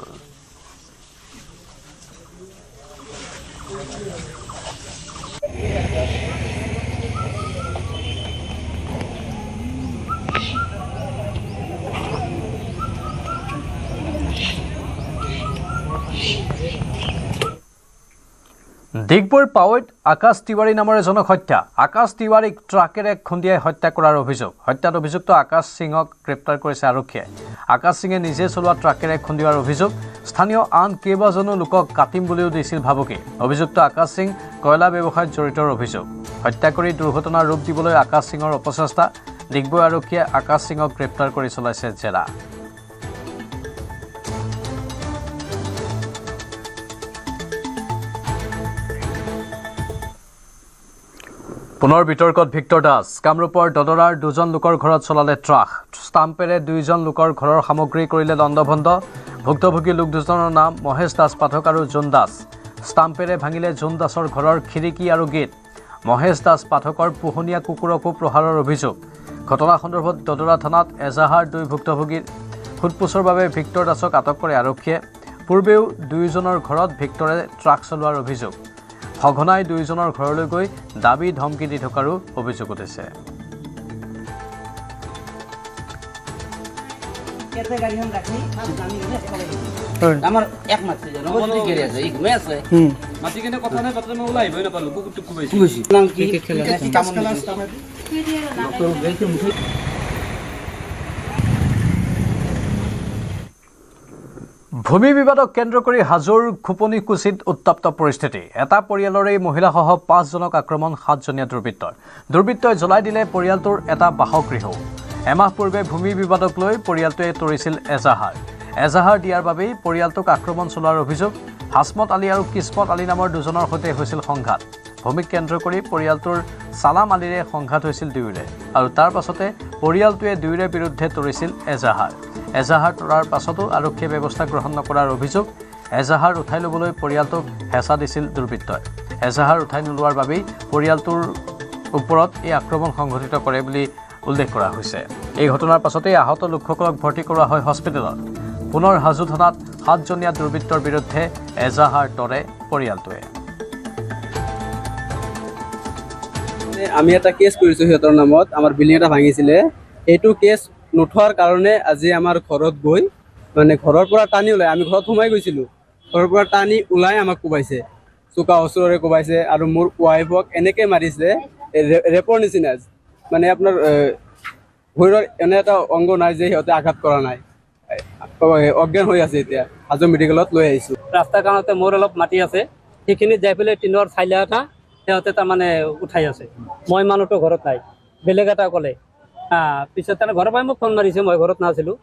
ডিগবৈৰ পাৱৈত আকাশ তিৱাৰী নামৰ এজনক হত্যা আকাশ তিৱাৰীক ট্ৰাকেৰে খুন্দিয়াই হত্যা কৰাৰ অভিযোগ হত্যাত অভিযুক্ত আকাশ সিঙক গ্ৰেপ্তাৰ কৰিছে আৰক্ষীয়ে আকাশ সিঙে নিজে চলোৱা ট্ৰাকেৰে খুন্দিওৱাৰ অভিযোগ স্থানীয় আন কেইবাজনো লোকক কাটিম বুলিও দিছিল ভাবুকি অভিযুক্ত আকাশ সিং কয়লা ব্যৱসায়ত জড়িতৰ অভিযোগ হত্যা কৰি দুৰ্ঘটনাৰ ৰূপ দিবলৈ আকাশ সিঙৰ অপচেষ্টা ডিগবৈ আৰক্ষীয়ে আকাশ সিঙক গ্ৰেপ্তাৰ কৰি চলাইছে জেৰা পুনৰ বিতৰ্কত ভিক্টৰ দাস কামৰূপৰ দদৰাৰ 2জন লোকৰ ঘৰত চলালে ট্ৰাক ষ্টাম্পেৰে 2জন লোকৰ ঘৰৰ সামগ্ৰী কৰিলে দণ্ডভণ্ড ভুক্তভোগী লোক 2জনৰ নাম মহেশ দাস পাঠক আৰু জোন দাস ষ্টাম্পেৰে ভাঙিলে জোন দাসৰ ঘৰৰ খিৰিকী আৰু গেট মহেশ দাস পাঠকৰ পোহনীয়া কুকুৰকো প্ৰহাৰৰ অভিযোগ ঘটনা সন্দৰ্ভত দদৰা থানাত এজাহাৰ 2 ভুক্তভোগীৰ সোধপোছৰ বাবে ভিক্টৰ দাসক আটক কৰে আৰক্ষীয়ে পূৰ্বেও 2জনৰ ঘৰত ভিক্টৰে ট্ৰাক চলোৱাৰ অভিযোগ সঘনাই 2জনৰ ঘৰলৈ গৈ দাবী ধমকি দি থকাৰো অভিযোগ উঠিছে আমার এক মাত্র নবজি গেরে আছে এই ঘুমে আছে মাটি কেনে কথা নাই পাত্রে মই ওলাই হই না পালো কুকুর টুকু বেশি নাম কি কাজ ক্লাস তামে তো গেছে মুঠে ভূমি বিবাদক কেন্দ্ৰ কৰি হাজোৰ খুপনিকুছিত উত্তপ্ত পৰিস্থিতি এটা পৰিয়ালৰে মহিলাসহ 5জনক আক্ৰমণ 7জনীয়া দুৰ্বৃত্তই জ্বলাই দিলে পৰিয়ালটোৰ এটা বাসগৃহ এমাহ পূৰ্বে ভূমি বিবাদক লৈ পৰিয়ালটোৱে তৰিছিল এজাহাৰ দিয়াৰ বাবেই পৰিয়ালটোক আক্ৰমণ চলোৱাৰ অভিযোগ হাসমত আলী আৰু কিসমত আলী নামৰ 2জনৰ সৈতে হৈছিল সংঘাত ভূমিক কেন্দ্ৰ কৰি পৰিয়ালটোৰ চালাম আলিৰে সংঘাত হৈছিল দুয়োৰে আৰু তাৰ পাছতে পৰিয়ালটোৱে দুয়োৰে বিৰুদ্ধে তৰিছিল এজাহাৰ তৰাৰ পাছতো আৰক্ষীয়ে ব্যৱস্থা গ্ৰহণ নকৰাৰ অভিযোগ এজাহাৰ উঠাই ল'বলৈ পৰিয়ালটোক হেঁচা দিছিল দুৰ্বৃত্তই এজাহাৰ উঠাই নোলোৱাৰ বাবেই পৰিয়ালটোৰ ওপৰত এই আক্ৰমণ সংঘটিত কৰে বুলি উল্লেখ কৰা হৈছে এই ঘটনাৰ পাছতেই আহত লোকসকলক ভৰ্তি কৰোৱা হয় হস্পিটেলত পুনৰ হাজো থানাত 7জনীয়া দুৰ্বৃত্তৰ বিৰুদ্ধে এজাহাৰ তৰে পৰিয়ালটোৱে আমি এটা কেছ কৰিছোঁ সিহঁতৰ নামত আমাৰ বিল্ডিং এটা ভাঙিছিলে এইটো কেছ নুঠোৱাৰ কাৰণে আজি আমাৰ ঘৰত গৈ মানে ঘৰৰ পৰা টানি ওলাই আমি ঘৰত সোমাই গৈছিলোঁ ঘৰৰ পৰা টানি ওলাই আমাক কোবাইছে চোকা ওচৰৰে কোবাইছে আৰু মোৰ ৱাইফক এনেকৈ মাৰিছে ৰেপৰ নিচিনা মানে আপোনাৰ ভৰিৰ এনে এটা অংগ নাই যে সিহঁতে আঘাত কৰা নাই অজ্ঞান হৈ আছে এতিয়া হাজো মেডিকেলত লৈ আহিছোঁ ৰাস্তাৰ কাৰণতে মোৰ অলপ মাটি আছে সেইখিনিত যাই পেলাই টিনৰ চাইলা এটা সিহঁতে তাৰমানে উঠাই আছে মই মানুহটো ঘৰত নাই বেলেগ এটা ক'লে পিছত তাৰ ঘৰৰ পৰাই মোক ফোন মাৰিছে মই ঘৰত নাছিলোঁ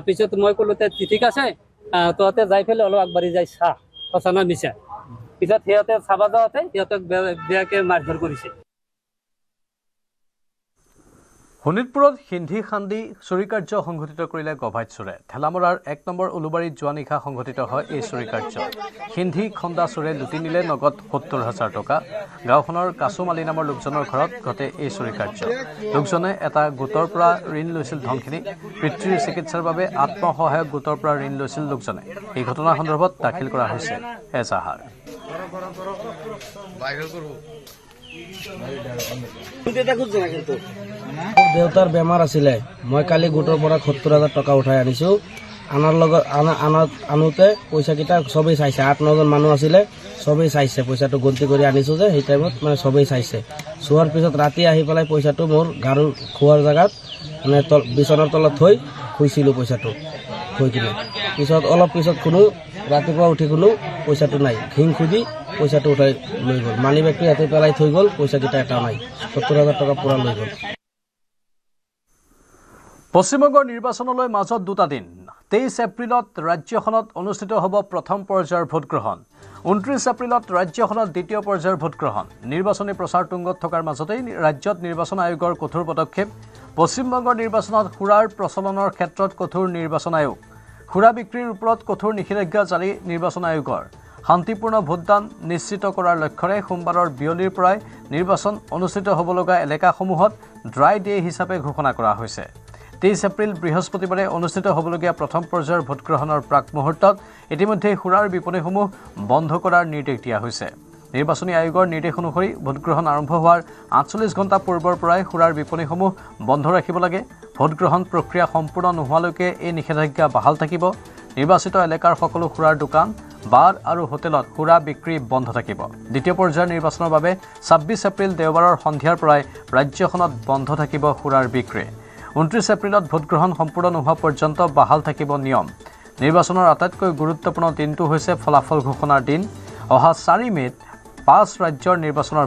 পিছত মই ক'লোঁ ঠিক আছে তহঁতে যাই পেলাই অলপ আগবাঢ়ি যাই চাহ সঁচা না মিছা পিছত সিহঁতে চাব যাওঁতে সিহঁতক বেয়াকৈ মাৰধৰ কৰিছে শোণিতপুৰত সিন্ধি খান্দি চুৰি কাৰ্য সংঘটিত কৰিলে গভাইত চোৰে ঠেলামৰাৰ 1 নম্বৰ উলুবাৰীত যোৱা নিশা সংঘটিত হয় এই চুৰি কাৰ্য সিন্ধি খন্দা চোৰে লুটি নিলে নগদ 70,000 টকা গাঁওখনৰ কাছুমালি নামৰ লোকজনৰ ঘৰত ঘটে এই চুৰি কাৰ্য লোকজনে এটা গোটৰ পৰা ঋণ লৈছিল ধনখিনি পিতৃৰ চিকিৎসাৰ বাবে আত্মসহায়ক গোটৰ পৰা ঋণ লৈছিল লোকজনে এই ঘটনাৰ সন্দৰ্ভত দাখিল কৰা হৈছে এজাহাৰ দেউতাৰ বেমাৰ আছিলে মই কালি গোটৰ পৰা 70,000 টকা উঠাই আনিছোঁ আনোতে পইচাকেইটা চবেই চাইছে 8-9জন মানুহ আছিলে চবেই চাইছে পইচাটো গন্তি কৰি আনিছোঁ যে সেই টাইমত মানে চবেই চাইছে চোৱাৰ পিছত ৰাতি আহি পেলাই পইচাটো মোৰ গাৰু খোৱাৰ জেগাত মানে বিচনাৰ তলত থৈ শুইছিলোঁ পইচাটো থৈ কিনে পিছত অলপ পিছত কোনো ৰাতিপুৱা উঠি কোনো পইচাটো নাই ঘিং খুজি পইচাটো উঠাই লৈ গ'ল মানি বেগটো ইয়াতে পেলাই থৈ গ'ল পইচাকেইটা এটা নাই 70,000 টকা পূৰা লৈ গ'ল পশ্চিমবংগৰ নিৰ্বাচনলৈ মাজত দুটা দিন 23 এপ্ৰিলত ৰাজ্যখনত অনুষ্ঠিত হ'ব প্ৰথম পৰ্যায়ৰ ভোটগ্ৰহণ 29 এপ্ৰিলত ৰাজ্যখনত দ্বিতীয় পৰ্যায়ৰ ভোটগ্ৰহণ নিৰ্বাচনী প্ৰচাৰ তুংগত থকাৰ মাজতেই ৰাজ্যত নিৰ্বাচন আয়োগৰ কঠোৰ পদক্ষেপ পশ্চিমবংগৰ নিৰ্বাচনত সুৰাৰ প্ৰচলনৰ ক্ষেত্ৰত কঠোৰ নিৰ্বাচন আয়োগ সুৰা বিক্ৰীৰ ওপৰত কঠোৰ নিষেধাজ্ঞা জাৰি নিৰ্বাচন আয়োগৰ শান্তিপূৰ্ণ ভোটদান নিশ্চিত কৰাৰ লক্ষ্যৰে সোমবাৰৰ বিয়লিৰ পৰাই নিৰ্বাচন অনুষ্ঠিত হ'ব লগা এলেকাসমূহত ড্ৰাই ডে হিচাপে ঘোষণা কৰা হৈছে 23 এপ্ৰিল বৃহস্পতিবাৰে অনুষ্ঠিত হ'বলগীয়া প্ৰথম পৰ্যায়ৰ ভোটগ্ৰহণৰ প্ৰাক মুহূৰ্তত ইতিমধ্যে সুৰাৰ বিপণীসমূহ বন্ধ কৰাৰ নিৰ্দেশ দিয়া হৈছে নিৰ্বাচনী আয়োগৰ নিৰ্দেশ অনুসৰি ভোটগ্ৰহণ আৰম্ভ হোৱাৰ 48 ঘণ্টা পূৰ্বৰ পৰাই সুৰাৰ বিপণীসমূহ বন্ধ ৰাখিব লাগে ভোটগ্ৰহণ প্ৰক্ৰিয়া সম্পূৰ্ণ নোহোৱালৈকে এই নিষেধাজ্ঞা বাহাল থাকিব নিৰ্বাচিত এলেকাৰ সকলো সুৰাৰ দোকান বাৰ আৰু হোটেলত সুৰা বিক্ৰী বন্ধ থাকিব দ্বিতীয় পৰ্যায়ৰ নিৰ্বাচনৰ বাবে 26 এপ্ৰিল দেওবাৰৰ সন্ধিয়াৰ পৰাই ৰাজ্যখনত বন্ধ থাকিব সুৰাৰ বিক্ৰী 29 এপ্ৰিলত ভোটগ্ৰহণ সম্পূৰ্ণ নোহোৱা পৰ্যন্ত বাহাল থাকিব নিয়ম নিৰ্বাচনৰ আটাইতকৈ গুৰুত্বপূৰ্ণ দিনটো হৈছে ফলাফল ঘোষণাৰ দিন অহা 4 মে'ত 5 ৰাজ্যৰ নিৰ্বাচনৰ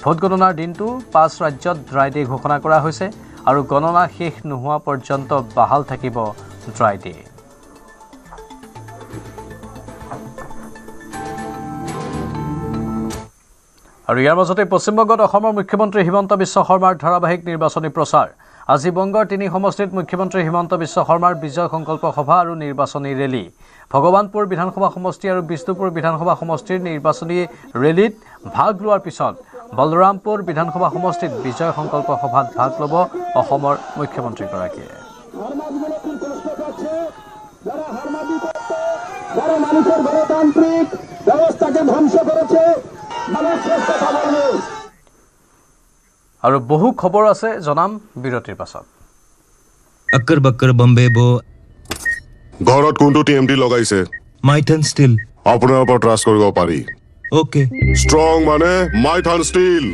ভোটগণনাৰ দিনটো 5 ৰাজ্যত ড্ৰাই ডে ঘোষণা কৰা হৈছে আৰু গণনা শেষ নোহোৱা পৰ্যন্ত বাহাল থাকিব ড্ৰাই ডে আৰু ইয়াৰ মাজতে পশ্চিমবংগত অসমৰ মুখ্যমন্ত্ৰী হিমন্ত বিশ্ব শৰ্মাৰ ধাৰাবাহিক নিৰ্বাচনী প্ৰচাৰ আজি বংগৰ 3 সমষ্টিত মুখ্যমন্ত্ৰী হিমন্ত বিশ্ব শৰ্মাৰ বিজয় সংকল্প সভা আৰু নিৰ্বাচনী ৰেলী ভগৱানপুৰ বিধানসভা সমষ্টি আৰু বিষ্ণুপুৰ বিধানসভা সমষ্টিৰ নিৰ্বাচনী ৰেলীত ভাগ লোৱাৰ পিছত বলৰামপুৰ বিধানসভা সমষ্টিত বিজয় সংকল্প সভাত ভাগ ল'ব অসমৰ মুখ্যমন্ত্ৰীগৰাকীয়ে মানুষেৰ গণতান্ত্ৰিক ব্যবস্থাকে ধ্বংস কৰেছে আৰু বহু খবৰ আছে জনাম বিৰতিৰ পাছত अक्कर बक्कर बम्बे बो ঘৰত কোনটো টিএমটি লগাইছে माइथन स्टील আপোনাৰ ওপৰত ট্ৰাষ্ট কৰিব পাৰি ओके ষ্ট্ৰং মানে মাইথান ষ্টীল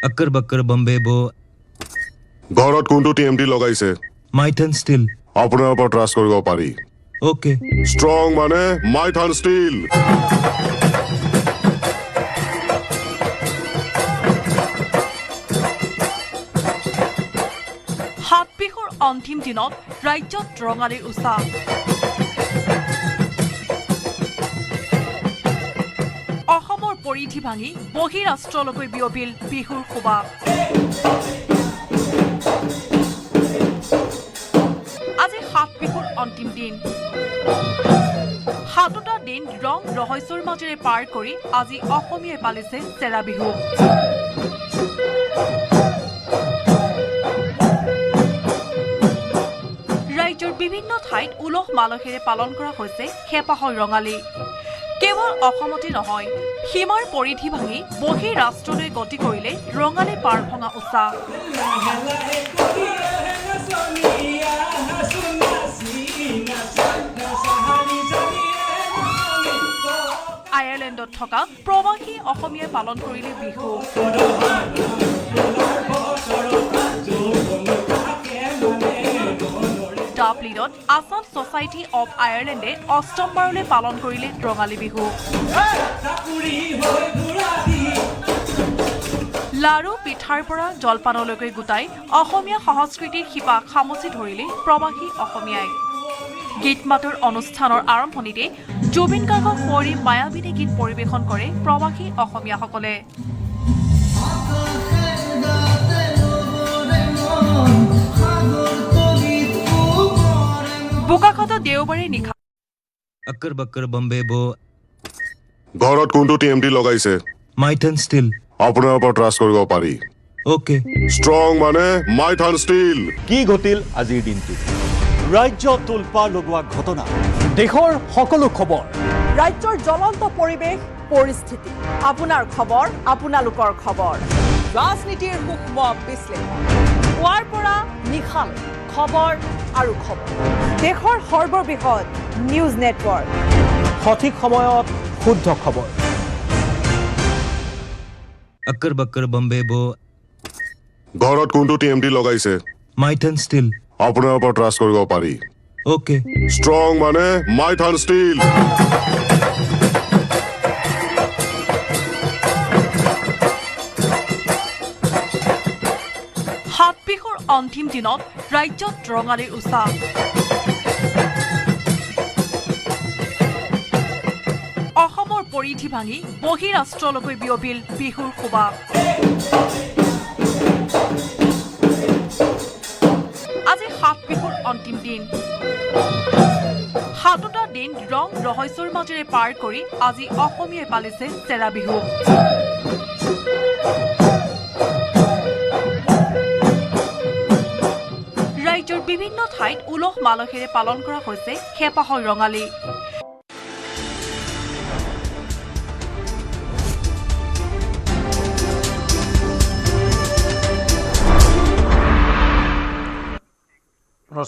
अक्कर बक्कर बम्बे बो ঘৰত কোনটো টিএমটি লগাইছে माइथन स्टील আপোনাৰ ওপৰত ট্ৰাষ্ট কৰিব পাৰি ओके ষ্ট্ৰং মানে মাইথান ষ্টীল সাত বিহুৰ অন্তিম দিনত ৰাজ্যত ৰঙালীৰ উৎসাহ। অসমৰ পৰিধি ভাঙি বহিৰাষ্ট্ৰলৈকে বিয়পিল বিহুৰ শোভা। আজি সাত বিহুৰ অন্তিম দিন। সাতোটা দিন ৰং ৰহস্যৰ মাজেৰে পাৰ কৰি আজি অসমীয়াই পালিছে চেৰা বিহু। ৰাজ্যৰ বিভিন্ন ঠাইত উলহ মালহেৰে পালন কৰা হৈছে হেঁপাহৰ ৰঙালী। কেৱল অসমতে নহয়, সীমাৰ পৰিধি ভাঙি বহিৰাষ্ট্ৰলৈ গতি কৰিলে ৰঙালী পাৰ ভঙা উৎসাহ। আয়াৰলেণ্ডত থকা প্ৰৱাসী অসমীয়াই পালন কৰিলে বিহু। ডাবলিনত আছাম ছ'চাইটি অৱ আয়াৰলেণ্ডে অষ্টমবাৰলৈ পালন কৰিলে ৰঙালী বিহু। লাৰু পিঠাৰ পৰা জলপানলৈকে গোটাই অসমীয়া সংস্কৃতিৰ শিপা খামুচি ধৰিলে প্ৰৱাসী অসমীয়াই। গীত মাতৰ অনুষ্ঠানৰ আৰম্ভণিতে জুবিন গাৰ্গৰ সুঁৱৰি মায়াবিনী গীত পৰিৱেশন কৰে প্ৰৱাসী অসমীয়াসকলে। বোকাখাতত দেওবাৰে নিশা अक्कर बक्कर बम्बे बो ঘৰত কোনটো টিএমটি লগাইছে? माइथन स्टील আপোনাৰ ওপৰত ট্ৰাষ্ট কৰিব পাৰি। ओके ষ্ট্ৰং মানে মাইথান ষ্টীল। কি ঘটিল আজিৰ দিনটো? ৰাজ্য তোলপা লগোৱা ঘটনা, দেশৰ সকলো খবৰ, ৰাজ্যৰ জ্বলন্ত পৰিৱেশ পৰিস্থিতি, আপোনাৰ খবৰ, আপোনালোকৰ খবৰ, ৰাজনীতিৰ সূক্ষ্ম বিশ্লেষণ, পুৱাৰ পৰা নিশালৈ খবৰ আৰু খবৰ। দেশৰ সৰ্ববৃহৎ নিউজ নেটৱৰ্ক, সঠিক সময়ত শুদ্ধ খবৰ। अक्कर बक्कर बम्बे बो ঘৰত কোনটো টিএমটি লগাইছে? माइथन स्टील আপোনাৰ ওপৰত ট্ৰাষ্ট কৰিব পাৰি। ओके ষ্ট্ৰং মানে মাইথান ষ্টীল। সাত বিহুৰ অন্তিম দিনত ৰাজ্যত ৰঙালীৰ উৎসাহ। অসমৰ পৰিধি ভাঙি বহিৰাষ্ট্ৰলৈকে বিয়পিল বিহুৰ শোভা। আজি সাত বিহুৰ অন্তিম দিন। সাতোটা দিন ৰং ৰহস্যৰ মাজেৰে পাৰ কৰি আজি অসমীয়াই পালিছে চেৰা বিহু। ৰাজ্যৰ বিভিন্ন ঠাইত উলহ মালহেৰে পালন কৰা হৈছে হেঁপাহৰ ৰঙালী।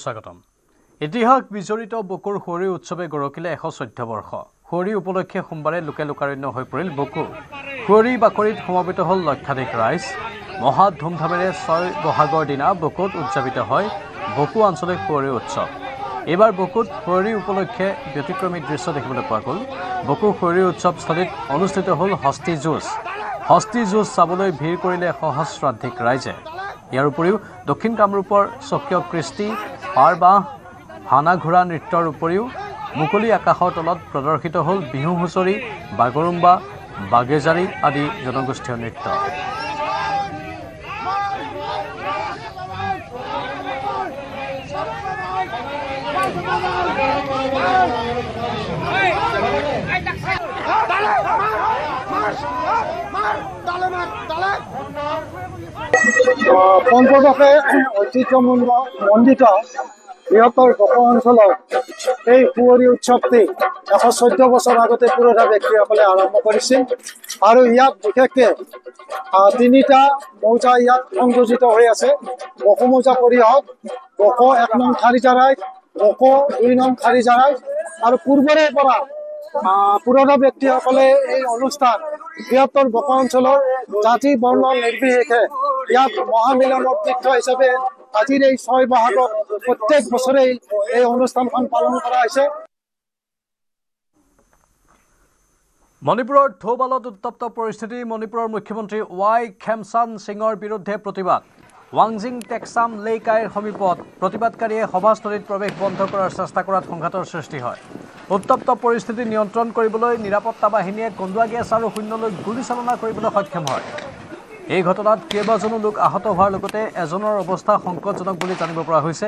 স্বাগতম। ইতিহাস বিজড়িত বকুৰ সুঁৱৰি উৎসৱে গৰকিলে 114 বৰ্ষ। সুঁৱৰি উপলক্ষে সোমবাৰে লোকাৰণ্য হৈ পৰিল বকু। সুঁৱৰি বাকৰিত সমবেত হ'ল লক্ষাধিক ৰাইজ। মহা ধুমধামেৰে 6 বহাগৰ দিনা বকুত উদযাপিত হয় বকু আঞ্চলিক সুঁৱৰি উৎসৱ। এইবাৰ বকুত সুঁৱৰি উপলক্ষে ব্যতিক্ৰমী দৃশ্য দেখিবলৈ পোৱা গ'ল। বকু সুঁৱৰি উৎসৱস্থলীত অনুষ্ঠিত হ'ল হস্তি যুঁজ। হস্তি যুঁজ চাবলৈ ভিৰ কৰিলে সহস্ৰাধিক ৰাইজে। ইয়াৰ উপৰিও দক্ষিণ কামৰূপৰ স্বকীয় কৃষ্টি, পাৰবাঁহ, ভানা ঘোঁৰা নৃত্যৰ উপৰিও মুকলি আকাশৰ তলত প্ৰদৰ্শিত হ'ল বিহু হুঁচৰি, বাগৰুম্বা, বাগেজাৰী আদি জনগোষ্ঠীয় নৃত্য। পঞ্চদশে ঐতিহ্যমণ্ডিত বৃহত্তৰ বকো অঞ্চলৰ এই সুঁৱৰি উৎসৱটি 114 বছৰ আগতে পুৰোধা ব্যক্তিসকলে আৰম্ভ কৰিছিল আৰু ইয়াত বিশেষকৈ 3টা মৌজা ইয়াত সংযোজিত হৈ আছে। বকো মৌজা পৰিষদ, বকো 1 নং খাৰিজাৰাই, বকো 2 নং খাৰিজাৰাই আৰু পূৰ্বৰে পৰা পুৰোধা ব্যক্তিসকলে এই অনুষ্ঠান বৃহত্তৰ বকো অঞ্চলৰ জাতি বৰ্ণ নিৰ্বিশেষে ইয়াত মহামিলনৰ তীৰ্থ হিচাপে আজিৰ এই 6 বহাগত প্ৰত্যেক বছৰেই এই অনুষ্ঠানখন পালন কৰা হৈছে। মণিপুৰৰ থৌবালত উত্তপ্ত পৰিস্থিতি। মণিপুৰৰ মুখ্যমন্ত্ৰী ৱাই খেমচান সিঙৰ বিৰুদ্ধে প্ৰতিবাদ। ৱাংজিং টেকচাম লেইকাইৰ সমীপত প্ৰতিবাদকাৰীয়ে সভাস্থলীত প্ৰৱেশ বন্ধ কৰাৰ চেষ্টা কৰাত সংঘাতৰ সৃষ্টি হয়। উত্তপ্ত পৰিস্থিতি নিয়ন্ত্ৰণ কৰিবলৈ নিৰাপত্তা বাহিনীয়ে কন্দুৱা গেছ আৰু শূন্যলৈ গুলীচালনা কৰিবলৈ সক্ষম হয়। এই ঘটনাত কেইবাজনো লোক আহত হোৱাৰ লগতে এজনৰ অৱস্থা সংকটজনক বুলি জানিব পৰা হৈছে।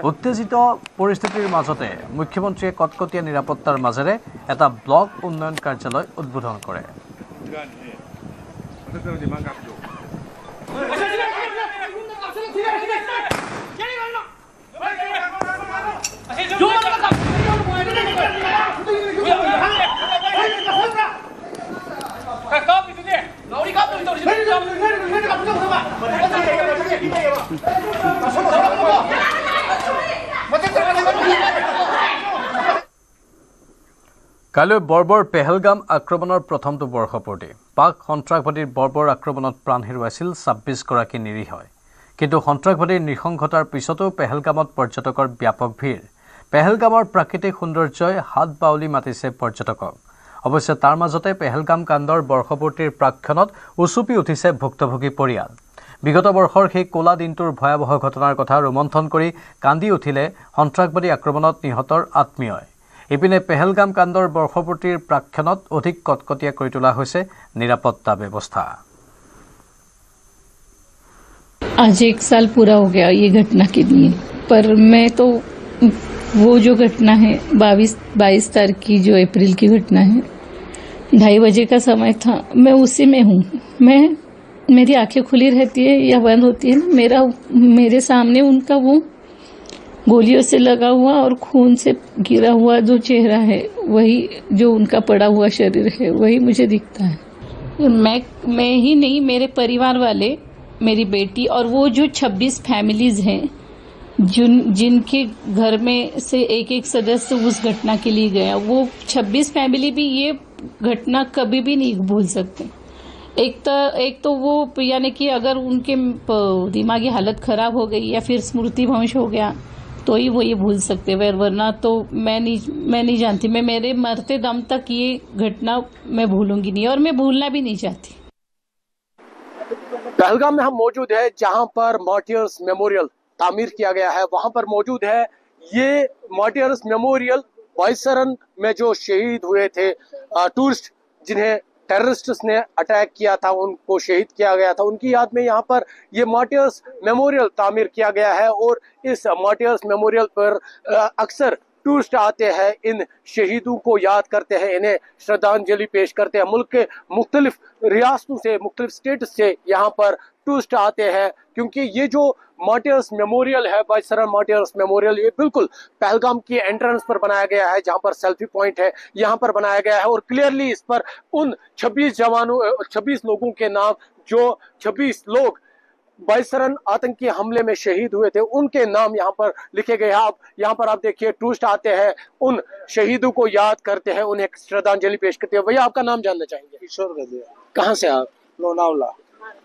উত্তেজিত পৰিস্থিতিৰ মাজতে মুখ্যমন্ত্ৰীয়ে কটকটীয়া নিৰাপত্তাৰ মাজেৰে এটা ব্লক উন্নয়ন কাৰ্যালয় উদ্বোধন কৰে। কাইলৈ বৰ্বৰ পেহেলগাম আক্ৰমণৰ প্ৰথমটো বৰ্ষপূৰ্তি। পাক সন্ত্ৰাসবাদীৰ বৰ্বৰ আক্ৰমণত প্ৰাণ হেৰুৱাইছিল ২৬গৰাকী নিৰীহ। কিন্তু সন্ত্ৰাসবাদীৰ নৃশংসতাৰ পিছতো পেহেলগামত পৰ্যটকৰ ব্যাপক ভিৰ। পেহেলগামৰ প্ৰাকৃতিক সৌন্দৰ্যই হাত বাউলি মাতিছে পৰ্যটকক। অৱশ্যে তাৰ মাজতে পেহেলগাম কাণ্ডৰ বৰ্ষপূৰ্তিৰ প্ৰাক্ষণত উচুপি উঠিছে ভুক্তভোগী পৰিয়াল। বিগত বৰ্ষৰ সেই ক'লা দিনটোৰ ভয়াৱহ ঘটনাৰ কথা ৰোমন্থন কৰি কান্দি উঠিলে সন্ত্ৰাসবাদী আক্ৰমণত নিহতৰ আত্মীয়ই। ইপিনে পেহেলগাম কাণ্ডৰ বৰ্ষপূৰ্তিৰ প্ৰাক্ষণত অধিক কটকটীয়া কৰি তোলা হৈছে নিৰাপত্তা ব্যৱস্থা। आज 1 साल पूरा हो गया ये घटना के लिए, पर मैं तो वो जो घटना है 22 तारीख की जो अप्रैल की घटना है, 2:30 बजे का समय था, मैं उसी में हूँ। मेरी आंखें खुली रहती है या बंद होती है, मेरे सामने उनका वो गोलियों से लगा हुआ और खून से गिरा हुआ जो चेहरा है, वही जो उनका पड़ा हुआ शरीर है, वही मुझे दिखता है। मैं ही नहीं, मेरे परिवार वाले, मेरी बेटी और वो जो 26 फैमिलीज हैं जिनके घर में से एक सदस्य उस घटना के लिए गया, वो 26 फैमिली भी ये घटना कभी भी नहीं भूल सकते। एक तो वो यानी कि अगर उनके दिमागी हालत खराब हो गई या फिर स्मृति भ्रंश हो गया तो ही वो ये भूल सकते, वरना तो मैं नहीं जानती। मैं मेरे मरते दम तक ये घटना मैं भूलूंगी नहीं और मैं भूलना भी नहीं चाहती। पहलगाम में हम मौजूद है जहां पर मार्टियर्स मेमोरियल तामीर किया गया है, वहां पर मौजूद है। ये मार्टियर्स मेमोरियल बाइसरन में जो शहीद हुए थे टूरिस्ट, जिन्हें टेररिस्ट्स ने अटैक किया था, उनको शहीद किया गया था, उनकी याद में यहाँ पर ये मार्टियर्स मेमोरियल तामीर किया गया है। और इस मार्टियर्स मेमोरियल पर अक्सर टूरिस्ट आते हैं, इन शहीदों को याद करते हैं, इन्हें श्रद्धांजलि पेश करते हैं। मुल्क के मुख्तलिफ रियासतों से, मुख्तलिफ स्टेट से यहाँ पर टूरिस्ट आते हैं, क्योंकि ये जो मार्टियर्स मेमोरियल है, बाइसरन मार्टियर्स मेमोरियल, ये बिल्कुल पहलगाम की एंट्रेंस पर बनाया गया है, जहाँ पर सेल्फी पॉइंट है, यहाँ पर बनाया गया है। और क्लियरली इस पर उन 26 लोगों के नाम, जो 26 लोग बाइसरन आतंकी हमले में शहीद हुए थे, उनके नाम यहाँ पर लिखे गए हैं। यहाँ पर आप देखिए, टूरिस्ट आते हैं, उन शहीदों को याद करते हैं, उन्हें श्रद्धांजलि पेश करते हैं। भैया, आपका नाम जानना चाहेंगे? किशोर गजिया, कहाँ से आप? लोनावला।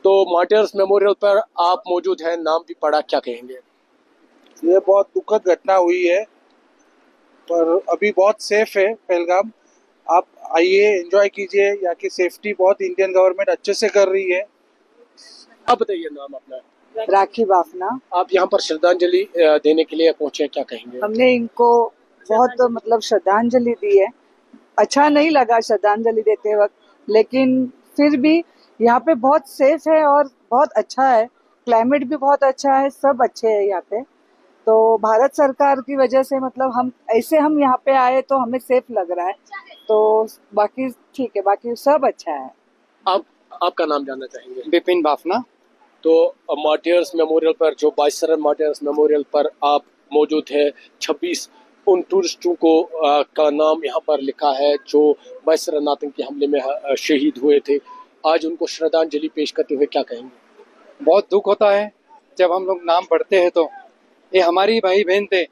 तो मार्टियर्स मेमोरियल पर आप मौजूद हैं, नाम भी पढ़ा, क्या कहेंगे? ये बहुत दुखद घटना हुई है, पर अभी बहुत सेफ है पहलगाम। आप आइए, एंजॉय कीजिए। यहाँ की सेफ्टी बहुत इंडियन गवर्नमेंट अच्छे से कर रही है। आप बताइए नाम अपना। राखी बाफना। आप यहाँ पर श्रद्धांजलि देने के लिए पहुंचे, क्या कहेंगे? हमने इनको बहुत श्रद्धांजलि दी है। अच्छा नहीं लगा श्रद्धांजलि देते वक्त, लेकिन फिर भी यहाँ पे बहुत सेफ है और बहुत अच्छा है। क्लाइमेट भी बहुत अच्छा है, सब अच्छे है यहाँ पे। तो भारत सरकार की वजह से हम यहाँ पे आए तो हमें सेफ लग रहा है। तो बाकी ठीक है, बाकी सब अच्छा है। आपका नाम जानना चाहेंगे? बिपिन बाफना। तो मार्टियर्स मेमोरियल पर, जो बाइसरन मार्टियर्स मेमोरियल पर आप मौजूद है, 26 उन टूरिस्टों को का नाम यहाँ पर लिखा है जो बाइसरन आतंकी हमले में शहीद हुए थे। आज उनको श्रद्धांजलि पेश करते हुए क्या कहेंगे? बहुत दुख होता है जब हम लोग नाम पढ़ते हैं, तो ये हमारी भाई बहन थे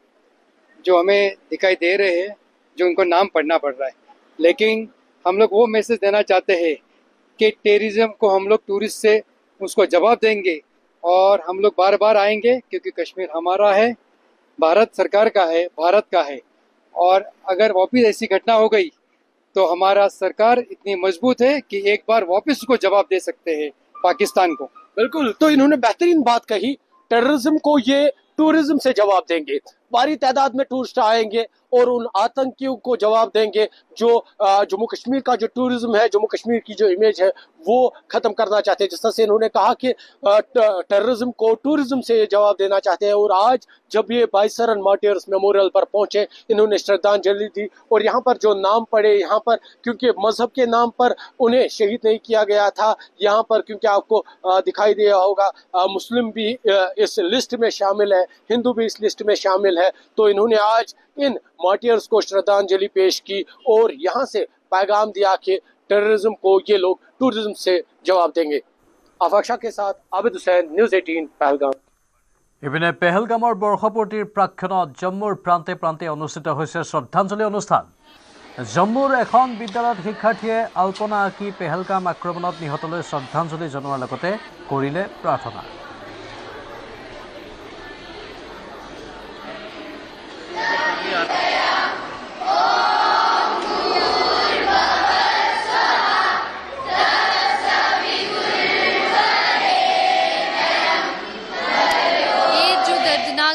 जो हमें दिखाई दे रहे हैं, जो उनको नाम पढ़ना पड़ रहा है। लेकिन हम लोग वो मैसेज देना चाहते हैं कि टेररिज्म को हम लोग टूरिस्ट से उसको जवाब देंगे और हम लोग बार बार आएंगे, क्योंकि कश्मीर हमारा है, भारत सरकार का है, भारत का है। और अगर वापस ऐसी घटना हो गई तो हमारा सरकार इतनी मजबूत है कि एक बार वापस उसको जवाब दे सकते हैं पाकिस्तान को। बिल्कुल, तो इन्होंने बेहतरीन बात कही, टेररिज्म को ये टूरिज्म से जवाब देंगे। भारी तादाद में टूरिस्ट आएंगे और उन आतंकियों को जवाब देंगे जो जम्मू कश्मीर का जो टूरिज्म है, जम्मू कश्मीर की जो इमेज है वो खत्म करना चाहते हैं। जिस तरह से इन्होंने कहा कि टेररिज्म को टूरिज्म से जवाब देना चाहते हैं। और आज जब ये 22 सरन मार्टियर्स मेमोरियल पर पहुंचे, इन्होंने श्रद्धांजलि दी और यहाँ पर जो नाम पड़े, यहाँ पर क्योंकि मजहब के नाम पर उन्हें शहीद नहीं किया गया था, यहाँ पर क्योंकि आपको दिखाई दिया होगा मुस्लिम भी इस लिस्ट में शामिल है, हिंदू भी इस लिस्ट में शामिल है। तो इन्होंने आज इन मार्टियर्स को श्रद्धांजलि पेश की और यहाँ से पैगाम दिया कि टेररिज्म को ये लोग टूरिज्म से जवाब देंगे। आफाक शाह के साथ आबिद हुसैन, न्यूज 18 पहलगाम। ইপিনে পেহেলগামৰ বৰ্ষপূৰ্তিৰ প্ৰাক্ষণত জম্মুৰ প্ৰান্তে প্ৰান্তে অনুষ্ঠিত হৈছে শ্ৰদ্ধাঞ্জলি অনুষ্ঠান। জম্মুৰ এখন বিদ্যালয়ত শিক্ষাৰ্থীয়ে আল্পনা আঁকি পেহেলগাম আক্ৰমণত নিহতলৈ শ্ৰদ্ধাঞ্জলি জনোৱাৰ লগতে কৰিলে প্ৰাৰ্থনা।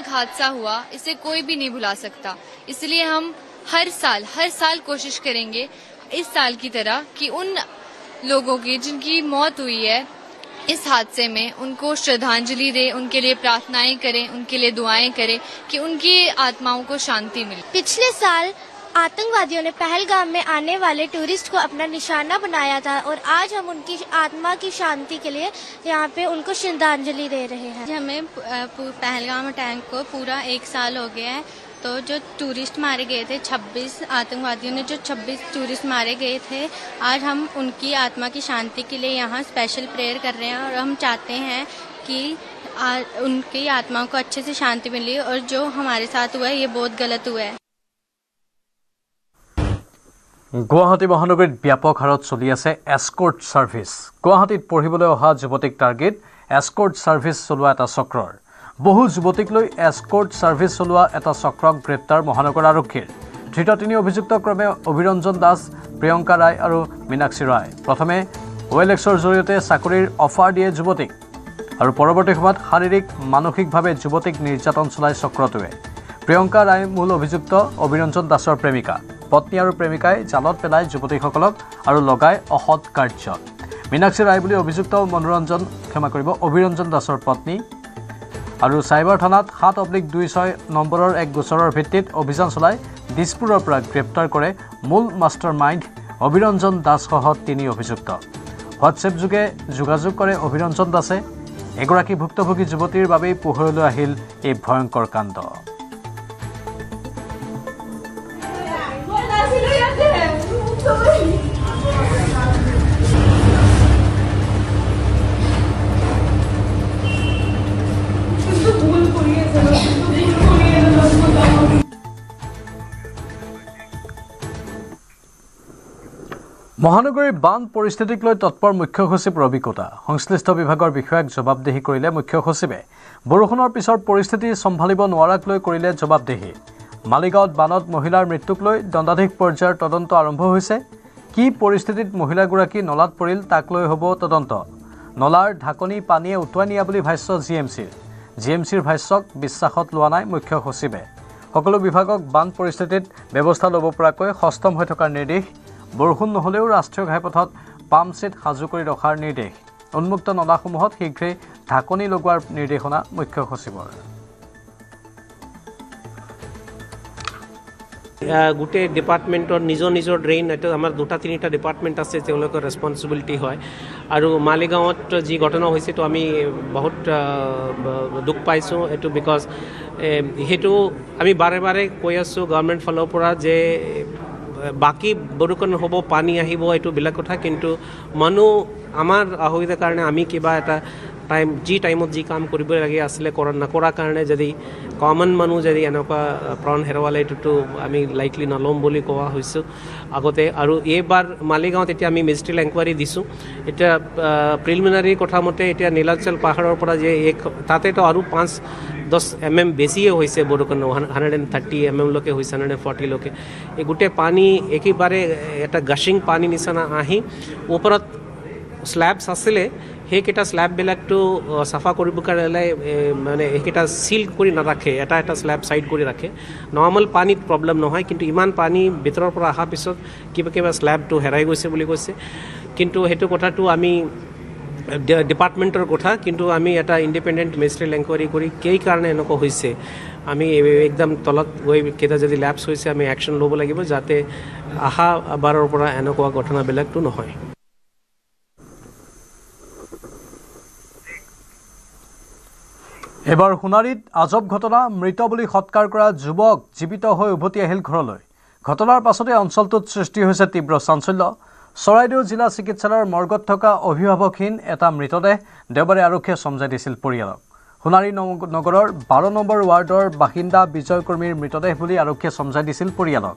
हादसा हुआ, इसे कोई भी नहीं भुला सकता। इसलिए हम हर साल कोशिश करेंगे इस साल की तरह कि उन लोगों की जिनकी मौत हुई है इस हादसे में, उनको श्रद्धांजलि दें, उनके लिए प्रार्थनाएं करें, उनके लिए दुआएं करें कि उनकी आत्माओं को शांति मिले। पिछले साल आतंकवादियों ने पहलगाम में आने वाले टूरिस्ट को अपना निशाना बनाया था और आज हम उनकी आत्मा की शांति के लिए यहाँ पे उनको श्रद्धांजलि दे रहे हैं। हमें पहलगाम अटैक को पूरा 1 साल हो गया है। तो जो टूरिस्ट मारे गए थे, 26 आतंकवादियों ने जो 26 टूरिस्ट मारे गए थे, आज हम उनकी आत्मा की शांति के लिए यहाँ स्पेशल प्रेयर कर रहे हैं और हम चाहते हैं कि उनकी आत्माओं को अच्छे से शांति मिले और जो हमारे साथ हुआ है ये बहुत गलत हुआ है। গুৱাহাটী মহানগৰীত ব্যাপক হাৰত চলি আছে এস্কৰ্ট ছাৰ্ভিচ। গুৱাহাটীত পঢ়িবলৈ অহা যুৱতীক টাৰ্গেট এস্কৰ্ট ছাৰ্ভিচ চলোৱা এটা চক্ৰৰ। বহু যুৱতীক লৈ এস্কৰ্ট ছাৰ্ভিচ চলোৱা এটা চক্ৰক গ্ৰেপ্তাৰ মহানগৰ আৰক্ষীৰ। ধৃত 3 অভিযুক্ত ক্ৰমে অভিৰঞ্জন দাস, প্ৰিয়ংকা ৰায় আৰু মীনাক্ষী ৰায়। প্ৰথমে OLXৰ জৰিয়তে চাকৰিৰ অফাৰ দিয়ে যুৱতীক আৰু পৰৱৰ্তী সময়ত শাৰীৰিক মানসিকভাৱে যুৱতীক নিৰ্যাতন চলায় চক্ৰটোৱে। প্ৰিয়ংকা ৰায় মূল অভিযুক্ত অভিৰঞ্জন দাসৰ প্ৰেমিকা। পত্নী আৰু প্ৰেমিকাই জালত পেলায় যুৱতীসকলক আৰু লগায় অসৎ কাৰ্যত। মীনাক্ষী ৰায় বুলি অভিযুক্ত অভিৰঞ্জন দাসৰ পত্নী আৰু চাইবাৰ থানাত 7/26 নম্বৰৰ এক গোচৰৰ ভিত্তিত অভিযান চলাই দিছপুৰৰ পৰা গ্ৰেপ্তাৰ কৰে মূল মাষ্টাৰ মাইণ্ড অভিৰঞ্জন দাসসহ 3 অভিযুক্ত। হোৱাটছএপ যোগে যোগাযোগ কৰে অভিৰঞ্জন দাসে। এগৰাকী ভুক্তভোগী যুৱতীৰ বাবেই পোহৰলৈ আহিল এই ভয়ংকৰ কাণ্ড। মহানগৰীৰ বান পৰিস্থিতিক লৈ তৎপৰ মুখ্য সচিব ৰবি কোটা। সংশ্লিষ্ট বিভাগৰ বিষয়াক জবাবদিহি কৰিলে মুখ্য সচিবে। বৰষুণৰ পিছৰ পৰিস্থিতি চম্ভালিব নোৱাৰাক লৈ কৰিলে জবাবদিহি। মালিগাঁৱত বানত মহিলাৰ মৃত্যুক লৈ দণ্ডাধীশ পৰ্যায়ৰ তদন্ত আৰম্ভ হৈছে। কি পৰিস্থিতিত মহিলাগৰাকী নলাত পৰিল তাক লৈ হ'ব তদন্ত। নলাৰ ঢাকনি পানীয়ে উটুৱাই নিয়া বুলি ভাষ্য জিএমচিৰ ভাষ্যক বিশ্বাসত লোৱা নাই মুখ্য সচিবে। সকলো বিভাগক বান পৰিস্থিতিত ব্যৱস্থা ল'ব পৰাকৈ সষ্টম হৈ থকাৰ নিৰ্দেশ। বৰষুণ নহ'লেও ৰাষ্ট্ৰীয় ঘাইপথত পাম্প ছেট সাজু কৰি ৰখাৰ নিৰ্দেশ। উন্মুক্ত নলাসমূহত শীঘ্ৰেই ঢাকনি লগোৱাৰ নিৰ্দেশনা মুখ্য সচিবৰ। গোটেই ডিপাৰ্টমেণ্টৰ নিজৰ ড্ৰেইন, এইটো আমাৰ 2-3টা ডিপাৰ্টমেণ্ট আছে, তেওঁলোকৰ ৰেছপনচিবিলিটি হয়। আৰু মালিগাঁৱত যি ঘটনা হৈছে তো আমি বহুত দুখ পাইছোঁ। এইটো বিকজ সেইটো আমি বাৰে বাৰে কৈ আছোঁ গভৰ্ণমেণ্ট ফালৰ পৰা যে বাকী বৰষুণ হ'ব, পানী আহিব, এইটো বেলেগ কথা, কিন্তু মানুহ আমাৰ অসুবিধাৰ কাৰণে আমি কিবা এটা টাইমত যি কাম কৰিব লাগে আছিলে নকৰাৰ কাৰণে যদি কমন মানুহ যদি এনেকুৱা প্ৰাণ হেৰুৱালে এইটোতো আমি লাইটলি নল'ম বুলি কোৱা হৈছোঁ আগতে। আৰু এইবাৰ মালিগাঁৱত এতিয়া আমি মেজিষ্ট্ৰিয়েল এনকুৱাৰী দিছোঁ। এতিয়া প্ৰিলিমিনাৰী কথা মতে এতিয়া নীলাচল পাহাৰৰ পৰা যে তাতেতো আৰু 5-10 mm বেছিয়ে হৈছে বৰষুণ, 130 mmলৈকে হৈছে, 140লৈকে। এই গোটেই পানী একেবাৰে এটা গাছিং পানী নিচিনা আহি ওপৰত স্ল্যাবছ আছিলে সেইকেইটা স্ল্যাববিলাকটো চাফা কৰিব কাৰণে মানে সেইকেইটা চিল কৰি নাৰাখে, এটা এটা স্ল্যাব ছাইড কৰি ৰাখে। নৰ্মেল পানীত প্ৰব্লেম নহয়, কিন্তু ইমান পানী ভিতৰৰ পৰা অহাৰ পিছত কিবা স্ল্যাবটো হেৰাই গৈছে বুলি কৈছে। কিন্তু সেইটো কথাটো আমি ডিপাৰ্টমেণ্টৰ কথা, কিন্তু আমি এটা ইণ্ডিপেণ্ডেণ্ট মেজিষ্ট্ৰেট এনকুৱাৰী কৰি কি কাৰণে এনেকুৱা হৈছে আমি একদম তলত গৈ কেইটা যদি ল্যাবছ হৈছে আমি একশ্যন ল'ব লাগিব, যাতে অহা বাৰৰ পৰা এনেকুৱা ঘটনাবিলাকটো নহয়। এবাৰ সোণাৰীত আজব ঘটনা, মৃত বুলি সৎকাৰ কৰা যুৱক জীৱিত হৈ উভতি আহিল ঘৰলৈ। ঘটনাৰ পাছতে অঞ্চলটোত সৃষ্টি হৈছে তীব্ৰ চাঞ্চল্য। চৰাইদেউ জিলা চিকিৎসালয়ৰ মৰ্গত থকা অভিভাৱকহীন এটা মৃতদেহ দেওবাৰে আৰক্ষীয়ে চমজাই দিছিল পৰিয়ালক। সোণাৰী নগৰৰ 12 নম্বৰ ৱাৰ্ডৰ বাসিন্দা বিজয় কৰ্মীৰ মৃতদেহ বুলি আৰক্ষীয়ে চমজাই দিছিল পৰিয়ালক।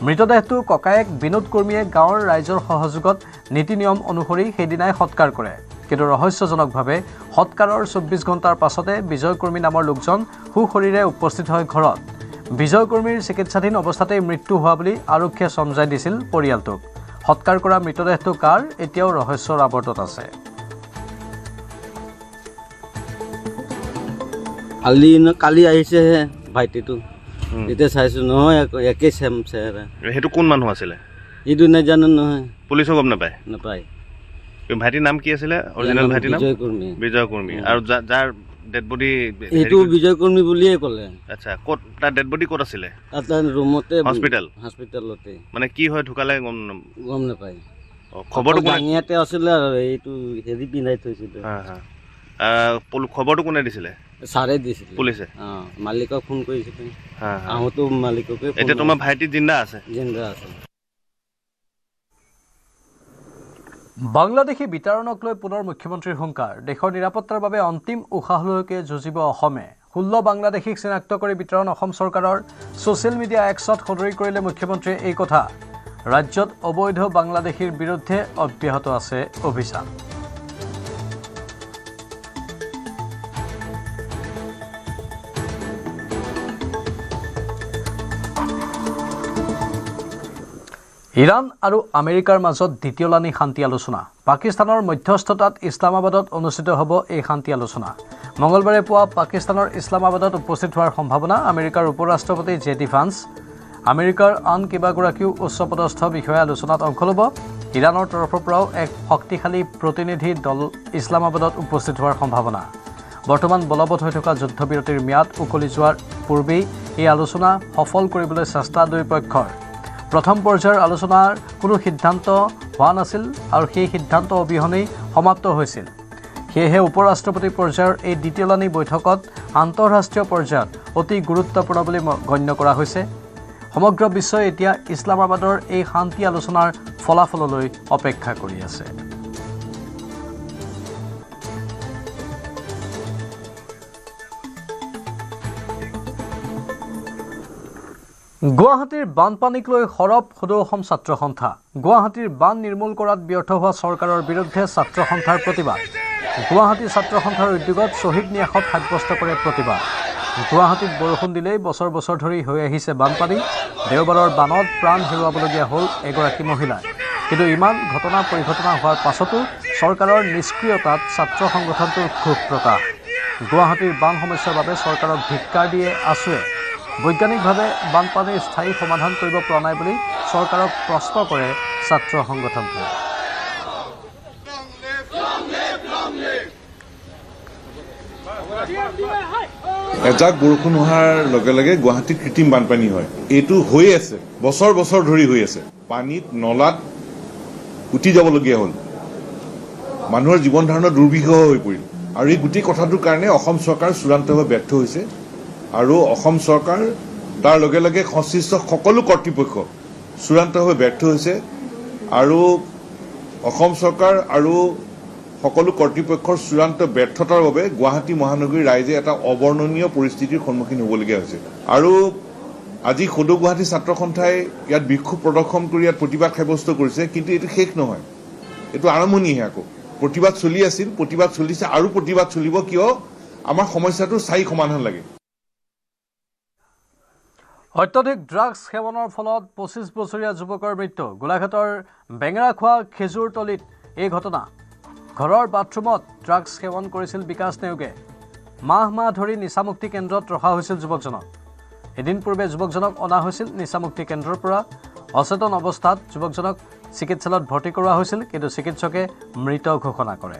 মৃতদেহটো ককায়েক বিনোদ কৰ্মীয়ে গাঁৱৰ ৰাইজৰ সহযোগত নীতি নিয়ম অনুসৰি সেইদিনাই সৎকাৰ কৰে। কিন্তু ৰহস্যজনকভাৱে সৎকাৰৰ 24 ঘণ্টাৰ পাছতে বিজয় কৰ্মী নামৰ লোকজন সুশৰীৰে উপস্থিত হয় ঘৰত। বিজয় কৰ্মীৰ চিকিৎসাধীন অৱস্থাতেই মৃত্যু হোৱা বুলি আৰক্ষীয়ে চমজাই দিছিল পৰিয়ালটোক। সৎকাৰ কৰা মৃতদেহটো কাৰ এতিয়াও ৰহস্যৰ আৱৰ্তত আছে। কালি আহিছেহে ভাইটিটো, এতিয়া চাইছো নহয় একে চেম চেহেৰা। সেইটো কোন মানুহ আছিলে এইটো নাজানো নহয়, পুলিচো গম নাপায়। নাপায়। ভাইটিৰ নাম কি আছিলে? অৰিজিনেল ভাইটিৰ নাম বিজয় কৰ্মী। বিজয় কৰ্মী। আৰু যাৰ ডেড বডি এইটো বিজয় কৰ্মী বুলিয়ে ক'লে। আচ্ছা, ক'ত তাৰ ডেড বডি ক'ত আছিলে? তাৰ ৰুমতে, হস্পিটেলতে। মানে কি হয় ঢুকালে গম নাপায়। খবৰটো ডাঙিয়াতে আছিলে আৰু এইটো হেৰি পিন্ধাই থৈছিলে। খবৰটো কোনে দিছিলে? ছাৰে দিছিলে, পুলিচে। মালিকক ফোন কৰিছিলে, আহোঁতো মালিককে। এতিয়া তোমাৰ ভাইটি জিন্দা আছে? জিন্দা আছে। বাংলাদেশী বিতাৰণক লৈ পুনৰ মুখ্যমন্ত্ৰীৰ হুংকাৰ। দেশৰ নিৰাপত্তাৰ বাবে অন্তিম উশাহলৈকে যুঁজিব অসমে। 16 বাংলাদেশীক চিনাক্ত কৰি বিতৰণ অসম চৰকাৰৰ। ছ'চিয়েল মিডিয়া এক্সত সদৰি কৰিলে মুখ্যমন্ত্ৰীয়ে এই কথা। ৰাজ্যত অবৈধ বাংলাদেশীৰ বিৰুদ্ধে অব্যাহত আছে অভিযান। ইৰাণ আৰু আমেৰিকাৰ মাজত দ্বিতীয়লানি শান্তি আলোচনা। পাকিস্তানৰ মধ্যস্থতাত ইছলামাবাদত অনুষ্ঠিত হ'ব এই শান্তি আলোচনা। মঙলবাৰে পুৱা পাকিস্তানৰ ইছলামাবাদত উপস্থিত হোৱাৰ সম্ভাৱনা। আমেৰিকাৰ উপ ৰাষ্ট্ৰপতি জে.ডি. ভান্স, আমেৰিকাৰ আন কেইবাগৰাকীও উচ্চপদস্থ বিষয়াই আলোচনাত অংশ ল'ব। ইৰাণৰ তৰফৰ পৰাও এক শক্তিশালী প্ৰতিনিধি দল ইছলামাবাদত উপস্থিত হোৱাৰ সম্ভাৱনা। বৰ্তমান বলবৎ হৈ থকা যুদ্ধবিৰতিৰ ম্যাদ উকলি যোৱাৰ পূৰ্বেই এই আলোচনা সফল কৰিবলৈ চেষ্টা দুই পক্ষৰ। প্ৰথম পৰ্যায়ৰ আলোচনাৰ কোনো সিদ্ধান্ত হোৱা নাছিল আৰু সেই সিদ্ধান্ত অবিহনেই সমাপ্ত হৈছিল। সেয়েহে উপ ৰাষ্ট্ৰপতি পৰ্যায়ৰ এই দ্বিতীয়লানি বৈঠকত আন্তঃৰাষ্ট্ৰীয় পৰ্যায়ত অতি গুৰুত্বপূৰ্ণ বুলি গণ্য কৰা হৈছে। সমগ্ৰ বিশ্বই এতিয়া ইছলামাবাদৰ এই শান্তি আলোচনাৰ ফলাফললৈ অপেক্ষা কৰি আছে। গুৱাহাটীৰ বানপানীক লৈ সৰব সদৌ অসম ছাত্ৰ সন্থা। গুৱাহাটীৰ বান নিৰ্মূল কৰাত ব্যৰ্থ হোৱা চৰকাৰৰ বিৰুদ্ধে ছাত্ৰ সন্থাৰ প্ৰতিবাদ। গুৱাহাটী ছাত্ৰ সন্থাৰ উদ্যোগত শ্বহীদ ন্যাসত সাব্যস্ত কৰে প্ৰতিবাদ। গুৱাহাটীত বৰষুণ দিলেই বছৰ বছৰ ধৰি হৈ আহিছে বানপানী। দেওবাৰৰ বানত প্ৰাণ হেৰুৱাবলগীয়া হ'ল এগৰাকী মহিলা। কিন্তু ইমান ঘটনা পৰিঘটনা হোৱাৰ পাছতো চৰকাৰৰ নিষ্ক্ৰিয়তাত ছাত্ৰ সংগঠনটোৰ ক্ষোভ প্ৰকাশ। গুৱাহাটীৰ বান সমস্যাৰ বাবে চৰকাৰক ধিক্কাৰ দিয়ে আছুৱে। বৈজ্ঞানিকভাৱে বানপানীৰ স্থায়ী সমাধান কৰিব পৰা নাই বুলি চৰকাৰক প্ৰশ্ন কৰে ছাত্ৰ সংগঠনটোৱে। এজাক বৰষুণ হোৱাৰ লগে লগে গুৱাহাটীত কৃত্ৰিম বানপানী হয়। এইটো হৈ আছে, বছৰ বছৰ ধৰি হৈ আছে। পানীত নলাত উটি যাবলগীয়া হ'ল, মানুহৰ জীৱন ধাৰণৰ দুৰ্বিষহ হৈ পৰিল। আৰু এই গোটেই কথাটোৰ কাৰণে অসম চৰকাৰ চূড়ান্তভাৱে ব্যৰ্থ হৈছে। আৰু অসম চৰকাৰ তাৰ লগে লগে সংশ্লিষ্ট সকলো কৰ্তৃপক্ষ চূড়ান্তভাৱে ব্যৰ্থ হৈছে। আৰু অসম চৰকাৰ আৰু সকলো কৰ্তৃপক্ষৰ চূড়ান্ত ব্যৰ্থতাৰ বাবে গুৱাহাটী মহানগৰীৰ ৰাইজে এটা অবৰ্ণনীয় পৰিস্থিতিৰ সন্মুখীন হ'বলগীয়া হৈছে। আৰু আজি সদৌ গুৱাহাটী ছাত্ৰ সন্থাই ইয়াত বিক্ষোভ প্ৰদৰ্শন কৰি ইয়াত প্ৰতিবাদ সাব্যস্ত কৰিছে। কিন্তু এইটো শেষ নহয়, এইটো আৰম্ভণিহে। আকৌ প্ৰতিবাদ চলি আছিল, প্ৰতিবাদ চলিছে আৰু প্ৰতিবাদ চলিব। কিয়? আমাৰ সমস্যাটোৰ স্থায়ী সমাধান লাগে। অত্যধিক ড্ৰাগছ সেৱনৰ ফলত 25 বছৰীয়া যুৱকৰ মৃত্যু। গোলাঘাটৰ বেঙেৰাখোৱা খেজুৰতলীত এই ঘটনা। ঘৰৰ বাথৰুমত ড্ৰাগছ সেৱন কৰিছিল বিকাশ নেওগে। মাহ মাহ ধৰি নিচামুক্তি কেন্দ্ৰত ৰখা হৈছিল যুৱকজনক। এদিন পূৰ্বে যুৱকজনক অনা হৈছিল নিচামুক্তি কেন্দ্ৰৰ পৰা। অচেতন অৱস্থাত যুৱকজনক চিকিৎসালয়ত ভৰ্তি কৰোৱা হৈছিল, কিন্তু চিকিৎসকে মৃত ঘোষণা কৰে।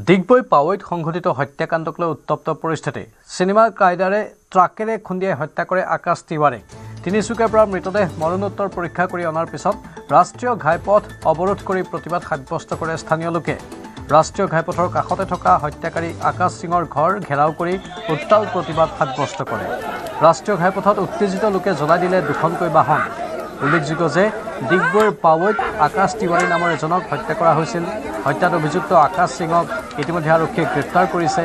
ডিগবৈ পাৱৈত সংঘটিত হত্যাকাণ্ডক লৈ উত্তপ্ত পৰিস্থিতি। চিনেমাৰ কায়দাৰে ট্ৰাকেৰে খুন্দিয়াই হত্যা কৰে আকাশ তিৱাৰীক। তিনিচুকীয়াৰ পৰা মৃতদেহ মৰণোত্তৰ পৰীক্ষা কৰি অনাৰ পিছত ৰাষ্ট্ৰীয় ঘাইপথ অৱৰোধ কৰি প্ৰতিবাদ সাব্যস্ত কৰে স্থানীয় লোকে। ৰাষ্ট্ৰীয় ঘাইপথৰ কাষতে থকা হত্যাকাৰী আকাশ সিঙৰ ঘৰ ঘেৰাও কৰি উত্তাল প্ৰতিবাদ সাব্যস্ত কৰে। ৰাষ্ট্ৰীয় ঘাইপথত উত্তেজিত লোকে জ্বলাই দিলে দুখনকৈ বাহন। উল্লেখযোগ্য যে ডিগবৈৰ পাৱৈত আকাশ তিৱাৰী নামৰ এজনক হত্যা কৰা হৈছিল। হত্যাত অভিযুক্ত আকাশ সিঙক ইতিমধ্যে আৰক্ষীয়ে গ্ৰেপ্তাৰ কৰিছে।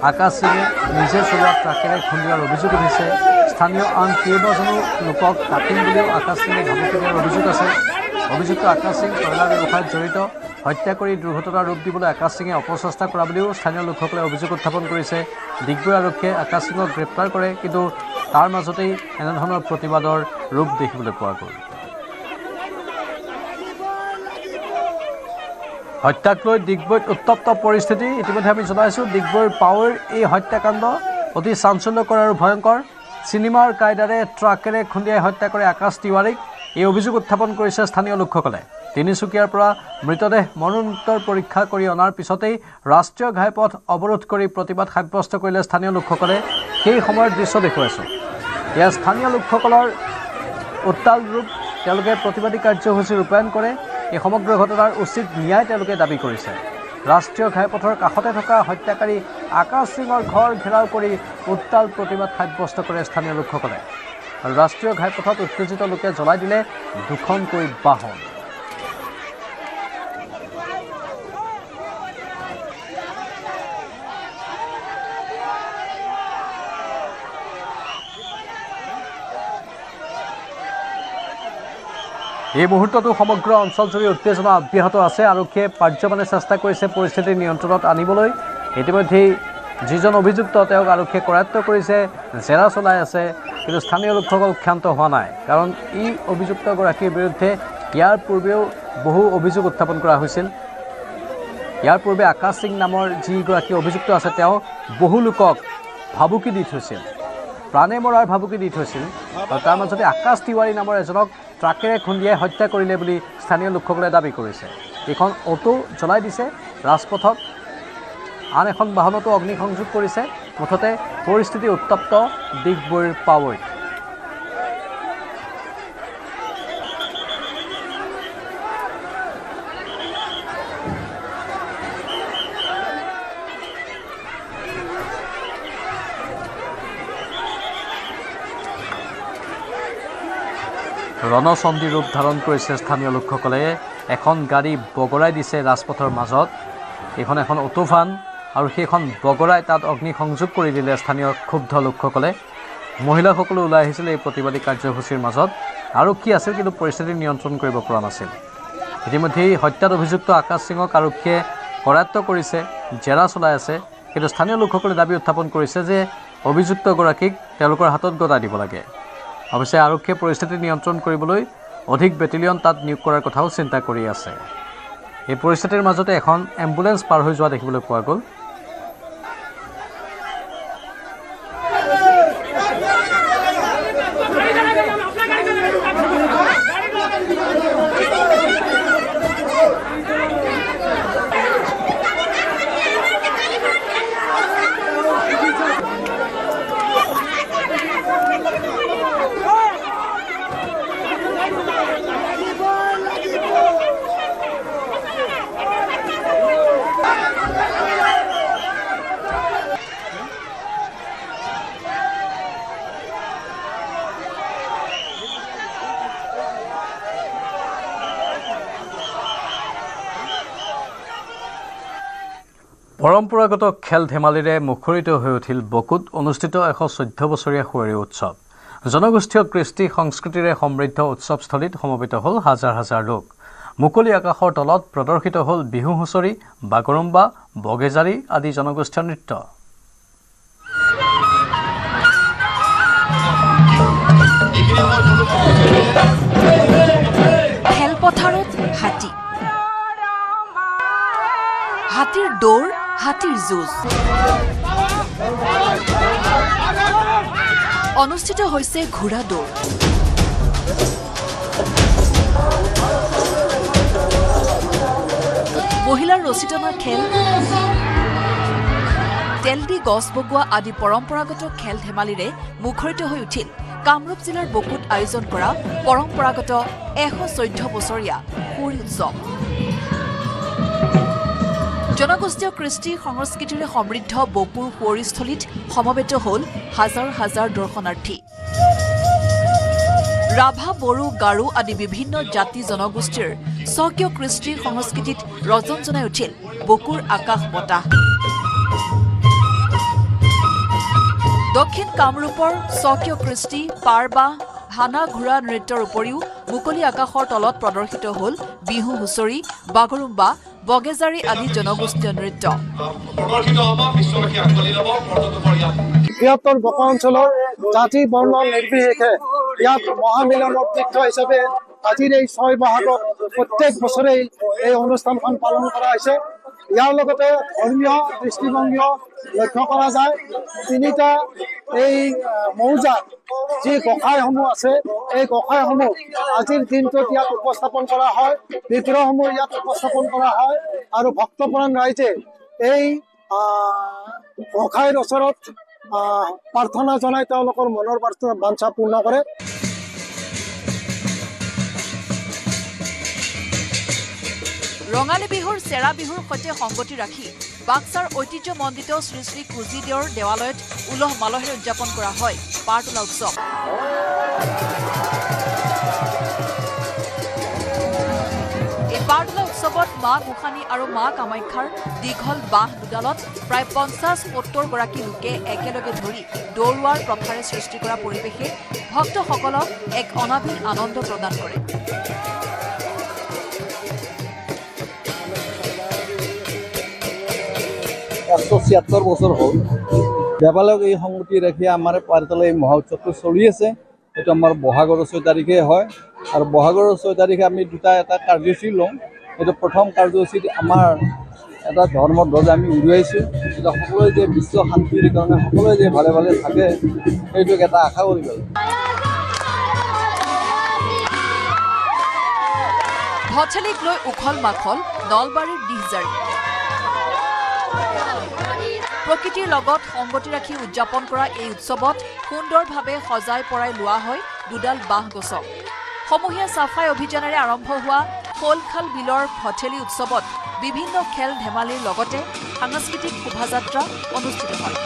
আকাশ সিঙে নিজে চলোৱা ট্ৰাকেৰে খুন্দিওৱাৰ অভিযোগ উঠিছে। স্থানীয় আন কেইবাজনো লোকক কাটিম বুলিও আকাশ সিঙে ভাবুকি দিয়াৰ অভিযোগ আছে। অভিযুক্ত আকাশ সিং কয়লা ব্যৱসায়ত জড়িত। হত্যা কৰি দুৰ্ঘটনাৰ ৰূপ দিবলৈ আকাশ সিঙে অপচেষ্টা কৰা বুলিও স্থানীয় লোকসকলে অভিযোগ উত্থাপন কৰিছে। ডিগবৈ আৰক্ষীয়ে আকাশ সিঙক গ্ৰেপ্তাৰ কৰে, কিন্তু তাৰ মাজতেই এনেধৰণৰ প্ৰতিবাদৰ ৰূপ দেখিবলৈ পোৱা গ'ল। হত্যাক লৈ ডিগবৈত উত্তপ্ত পৰিস্থিতি। ইতিমধ্যে আমি জনাইছোঁ ডিগবৈৰ পাৱৈৰ এই হত্যাকাণ্ড অতি চাঞ্চল্যকৰ আৰু ভয়ংকৰ। চিনেমাৰ কায়দাৰে ট্ৰাকেৰে খুন্দিয়াই হত্যা কৰে আকাশ তিৱাৰীক। এই অভিযোগ উত্থাপন কৰিছে স্থানীয় লোকসকলে। তিনিচুকীয়াৰ পৰা মৃতদেহ মৰণোত্তৰ পৰীক্ষা কৰি অনাৰ পিছতেই ৰাষ্ট্ৰীয় ঘাইপথ অৱৰোধ কৰি প্ৰতিবাদ সাব্যস্ত কৰিলে স্থানীয় লোকসকলে। সেই সময়ৰ দৃশ্য দেখুৱাইছোঁ। এয়া স্থানীয় লোকসকলৰ উত্তাল ৰূপ। তেওঁলোকে প্ৰতিবাদী কাৰ্যসূচী ৰূপায়ণ কৰে। এই সমগ্ৰ ঘটনাৰ উচিত ন্যায় তেওঁলোকে দাবী কৰিছে। ৰাষ্ট্ৰীয় ঘাইপথৰ কাষতে থকা হত্যাকাৰী আকাশ সিঙৰ ঘৰ ঘেৰাও কৰি উত্তাল প্ৰতিবাদ সাব্যস্ত কৰে স্থানীয় লোকসকলে। আৰু ৰাষ্ট্ৰীয় ঘাইপথত উত্তেজিত লোকে জ্বলাই দিলে দুখনকৈ বাহন। এই মুহূৰ্ততো সমগ্ৰ অঞ্চলজুৰি উত্তেজনা অব্যাহত আছে। আৰক্ষীয়ে পাৰ্যমানে চেষ্টা কৰিছে পৰিস্থিতি নিয়ন্ত্ৰণত আনিবলৈ। ইতিমধ্যেই যিজন অভিযুক্ত তেওঁক আৰক্ষীয়ে কৰায়ত্ব কৰিছে, জেৰা চলাই আছে, কিন্তু স্থানীয় লোকসকল ক্ষান্ত হোৱা নাই। কাৰণ এই অভিযুক্তগৰাকীৰ বিৰুদ্ধে ইয়াৰ পূৰ্বেও বহু অভিযোগ উত্থাপন কৰা হৈছিল। ইয়াৰ পূৰ্বে আকাশ সিং নামৰ যিগৰাকী অভিযুক্ত আছে তেওঁ বহু লোকক ভাবুকি দি থৈছিল, প্ৰাণে মৰাৰ ভাবুকি দি থৈছিল। আৰু তাৰ মাজতে আকাশ তিৱাৰী নামৰ এজনক ট্ৰাকেৰে খুন্দিয়াই হত্যা কৰিলে বুলি স্থানীয় লোকসকলে দাবী কৰিছে। এইখন অটো জ্বলাই দিছে ৰাজপথত, আন এখন বাহনতো অগ্নিসংযোগ কৰিছে। মুঠতে পৰিস্থিতি উত্তপ্ত ডিগবৈৰ পাৱৈত। ৰণচণ্ডী ৰূপ ধাৰণ কৰিছে স্থানীয় লোকসকলে। এখন গাড়ী বগৰাই দিছে ৰাজপথৰ মাজত। এইখন এখন অটোভান, আৰু সেইখন বগৰাই তাত অগ্নিসংযোগ কৰি দিলে স্থানীয় ক্ষুব্ধ লোকসকলে। মহিলাসকলো ওলাই আহিছিল এই প্ৰতিবাদী কাৰ্যসূচীৰ মাজত। আৰক্ষী আছিল, কিন্তু পৰিস্থিতি নিয়ন্ত্ৰণ কৰিব পৰা নাছিল। ইতিমধ্যেই হত্যাত অভিযুক্ত আকাশ সিঙক আৰক্ষীয়ে কৰায়ত্ব কৰিছে, জেৰা চলাই আছে। কিন্তু স্থানীয় লোকসকলে দাবী উত্থাপন কৰিছে যে অভিযুক্তগৰাকীক তেওঁলোকৰ হাতত গতাই দিব লাগে। অৱশ্যে আৰক্ষীয়ে পৰিস্থিতি নিয়ন্ত্ৰণ কৰিবলৈ অধিক বেটেলিয়ন তাত নিয়োগ কৰাৰ কথাও চিন্তা কৰি আছে। এই পৰিস্থিতিৰ মাজতে এখন এম্বুলেন্স পাৰ হৈ যোৱা দেখিবলৈ পোৱা গ'ল। পৰম্পৰাগত খেল ধেমালিৰে মুখৰিত হৈ উঠিল বকুত অনুষ্ঠিত 114 বছৰীয়া সুঁৱৰী উৎসৱ। জনগোষ্ঠীয় কৃষ্টি সংস্কৃতিৰে সমৃদ্ধ উৎসৱস্থলীত সমবেত হ'ল হাজাৰ হাজাৰ লোক। মুকলি আকাশৰ তলত প্ৰদৰ্শিত হ'ল বিহু হুঁচৰি, বাগৰুম্বা, বগেজাৰী আদি জনগোষ্ঠীয় নৃত্য। শান্তিৰ যুঁজ অনুষ্ঠিত হৈছে ঘোঁৰা দৌৰ মহিলাৰ ৰছী টনা খেল তেল দি গছ বগোৱা আদি পৰম্পৰাগত খেল ধেমালিৰে মুখৰিত হৈ উঠিল কামৰূপ জিলাৰ বকুত আয়োজন কৰা পৰম্পৰাগত 114 বছৰীয়া সুঁৱৰি উৎসৱ জনগোষ্ঠীয় কৃষ্টি সংস্কৃতিৰে সমৃদ্ধ বকুৰ সুঁৱৰিস্থলীত সমবেত হ'ল হাজাৰ হাজাৰ দৰ্শনাৰ্থী ৰাভা বড়ো গাৰো আদি বিভিন্ন জাতি জনগোষ্ঠীৰ স্বকীয় কৃষ্টি সংস্কৃতিত ৰজন জনাই উঠিল বকুৰ আকাশ বতাহ দক্ষিণ কামৰূপৰ স্বকীয় কৃষ্টি পাৰবা হানা ঘোঁৰা নৃত্যৰ উপৰিও মুকলি আকাশৰ তলত প্ৰদৰ্শিত হ'ল বিহু হুঁচৰি বাগৰুম্বা বগেজাৰী আদি জনগোষ্ঠীয় নৃত্য বৃহত্তৰ বকা অঞ্চলৰ জাতি বৰ্ণ নিৰ্বিশেষে ইয়াত মহামিলনৰ তীৰ্থ হিচাপে আজিৰ এই 6 বহাগত প্ৰত্যেক বছৰেই এই অনুষ্ঠানখন পালন কৰা হৈছে ইয়াৰ লগতে ধৰ্মীয় দৃষ্টিভংগীও লক্ষ্য কৰা যায় তিনিটা এই মৌজাত যি গোঁসাইসমূহ আছে এই গোঁসাইসমূহ আজিৰ দিনটোত ইয়াত উপস্থাপন কৰা হয় বিগ্ৰহসমূহ ইয়াত উপস্থাপন কৰা হয় আৰু ভক্তপ্ৰাণ ৰাইজে এই গোঁসাইৰ ওচৰত প্ৰাৰ্থনা জনাই তেওঁলোকৰ মনৰ বাঞ্ছা পূৰ্ণ কৰে ৰঙালী বিহুৰ চেৰা বিহুৰ সৈতে সংগতি ৰাখি বাক্সাৰ ঐতিহ্যমণ্ডিত শ্ৰী শ্ৰী কুজিদেউৰ দেৱালয়ত উলহ মালহেৰে উদযাপন কৰা হয় পাৰতোলা উৎসৱ এই পাৰতোলা উৎসৱত মা গোসানী আৰু মা কামাখ্যাৰ দীঘল বাঁহ দুডালত প্ৰায় 50-70 গৰাকী লোকে একেলগে ধৰি দৌৰোৱাৰ প্ৰথাৰে সৃষ্টি কৰা পৰিৱেশে ভক্তসকলক এক অনাবিল আনন্দ প্ৰদান কৰে 176 বছৰ হল দেৱালয়ক এই সংগতি ৰাখি আমাৰ পাৰতলা এই মহা উৎসৱটো চলি আছে এইটো আমাৰ বহাগৰ 6 তাৰিখে হয় আৰু বহাগৰ 6 তাৰিখে আমি এটা কাৰ্যসূচী লওঁ এইটো প্ৰথম কাৰ্যসূচীত আমাৰ এটা ধৰ্মৰ ধ্বজ আমি উৰুৱাইছোঁ এটা সকলোৱে যে বিশ্ব শান্তিৰ কাৰণে সকলোৱে যে ভালে ভালে থাকে এইটোক এটা আশা কৰিব ভঠেলিক লৈ উখল মাখল নলবাৰীৰ দিহজাৰী প্ৰকৃতিৰ লগত সংগতি ৰাখি উদযাপন কৰা এই উৎসৱত সুন্দৰভাৱে সজাই পৰাই লোৱা হয় দুডাল বাঁহ গছক সমূহীয়া চাফাই অভিযানেৰে আৰম্ভ হোৱা খোলখাল বিলৰ ভঠেলি উৎসৱত বিভিন্ন খেল ধেমালিৰ লগতে সাংস্কৃতিক শোভাযাত্ৰা অনুষ্ঠিত হয়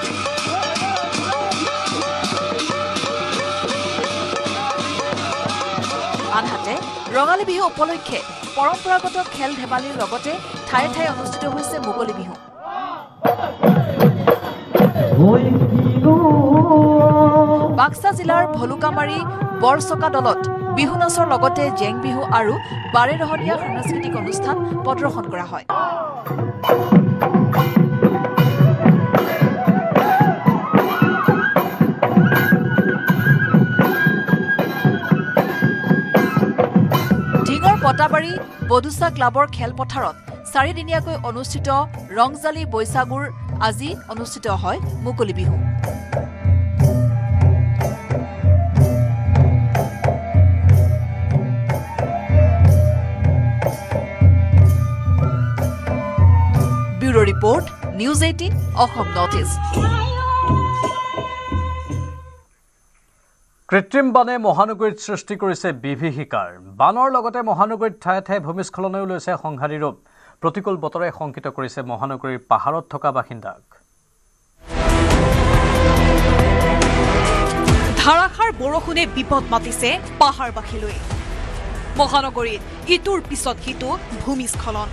আনহাতে ৰঙালী বিহু উপলক্ষে পৰম্পৰাগত খেল ধেমালিৰ লগতে ঠায়ে ঠায়ে অনুষ্ঠিত হৈছে মুকলি বিহু বাক্সা জিলাৰ ভলুকামাৰী বৰচকা দলত বিহু নাচৰ লগতে জেং বিহু আৰু বাৰেৰহণীয়া সাংস্কৃতিক অনুষ্ঠান প্ৰদৰ্শন কৰা হয় ঢিঙৰ পটাবাৰী বদুচা ক্লাবৰ খেলপথাৰত 4 দিনীয়াকৈ অনুষ্ঠিত ৰংজালি বৈশাগুৰ আজি অনুষ্ঠিত হয় মুকলি Bihu bureau report news 18 Assam north east কৃত্ৰিম বানে মহানগৰীত সৃষ্টি কৰিছে বিভীষিকাৰ বানৰ লগতে মহানগৰীত ঠায়ে ঠায়ে ভূমিস্খলনেও লৈছে সংঘাতী ৰূপ প্ৰতিকূল বতৰে শংকিত কৰিছে মহানগৰীৰ পাহাৰত থকা বাসিন্দাক ধাৰাসাৰ বৰষুণে বিপদ মাতিছে পাহাৰবাসীলৈ মহানগৰীত ইটোৰ পিছত সিটো ভূমিস্খলন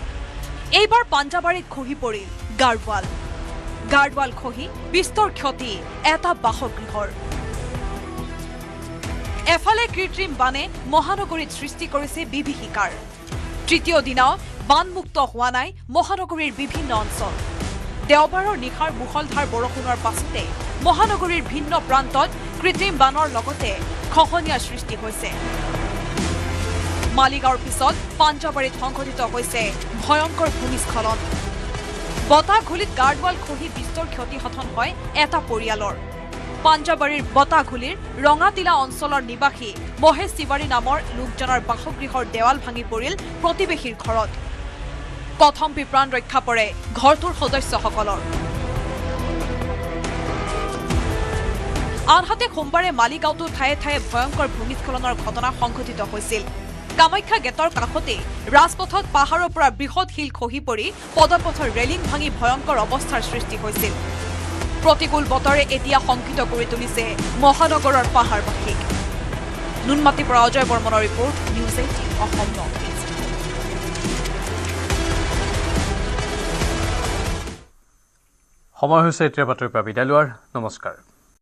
এইবাৰ পাঞ্জাবাৰীত খহি পৰিল গাৰ্ডৱাল খহি বিস্তৰ ক্ষতি এটা বাসগৃহৰ এফালে কৃত্ৰিম বানে মহানগৰীত সৃষ্টি কৰিছে বিভীষিকাৰ তৃতীয় দিনাও বানমুক্ত হোৱা নাই মহানগৰীৰ বিভিন্ন অঞ্চল দেওবাৰৰ নিশাৰ মুখলধাৰ বৰষুণৰ পাছতে মহানগৰীৰ ভিন্ন প্ৰান্তত কৃত্ৰিম বানৰ লগতে খহনীয়াৰ সৃষ্টি হৈছে মালিগাঁৱৰ পিছত পাঞ্জাবাৰীত সংঘটিত হৈছে ভয়ংকৰ ভূমিস্খলন বতাহঘূলিত গাৰ্ডৱাল খহি বিস্তৰ ক্ষতিসাধন হয় এটা পৰিয়ালৰ। পাঞ্জাবাৰীৰ বতাহঘূলিৰ ৰঙাটিলা অঞ্চলৰ নিবাসী মহেশ তিৱাৰী নামৰ লোকজনৰ বাসগৃহৰ দেৱাল ভাঙি পৰিল প্ৰতিবেশীৰ ঘৰত। কথম্পি প্ৰাণ ৰক্ষা পৰে ঘৰটোৰ সদস্যসকলৰ। আনহাতে সোমবাৰে মালিগাঁৱতো ঠায়ে ঠায়ে ভয়ংকৰ ভূমিস্খলনৰ ঘটনা সংঘটিত হৈছিল। কামাখ্যা গেটৰ কাষতে ৰাজপথত পাহাৰৰ পৰা বৃহৎ শিল খহি পৰি পদপথৰ ৰেলিং ভাঙি ভয়ংকৰ অৱস্থাৰ সৃষ্টি হৈছিল। প্ৰতিকূল বতৰে এতিয়া শংকিত কৰি তুলিছে মহানগৰৰ পাহাৰবাসীক। নুনমাটিৰ পৰা অজয় বৰ্মনৰ report, news 18 Assam north east. সময় হৈছে এতিয়া বাতৰিৰ পৰা বিদায় লোৱাৰ। নমস্কাৰ।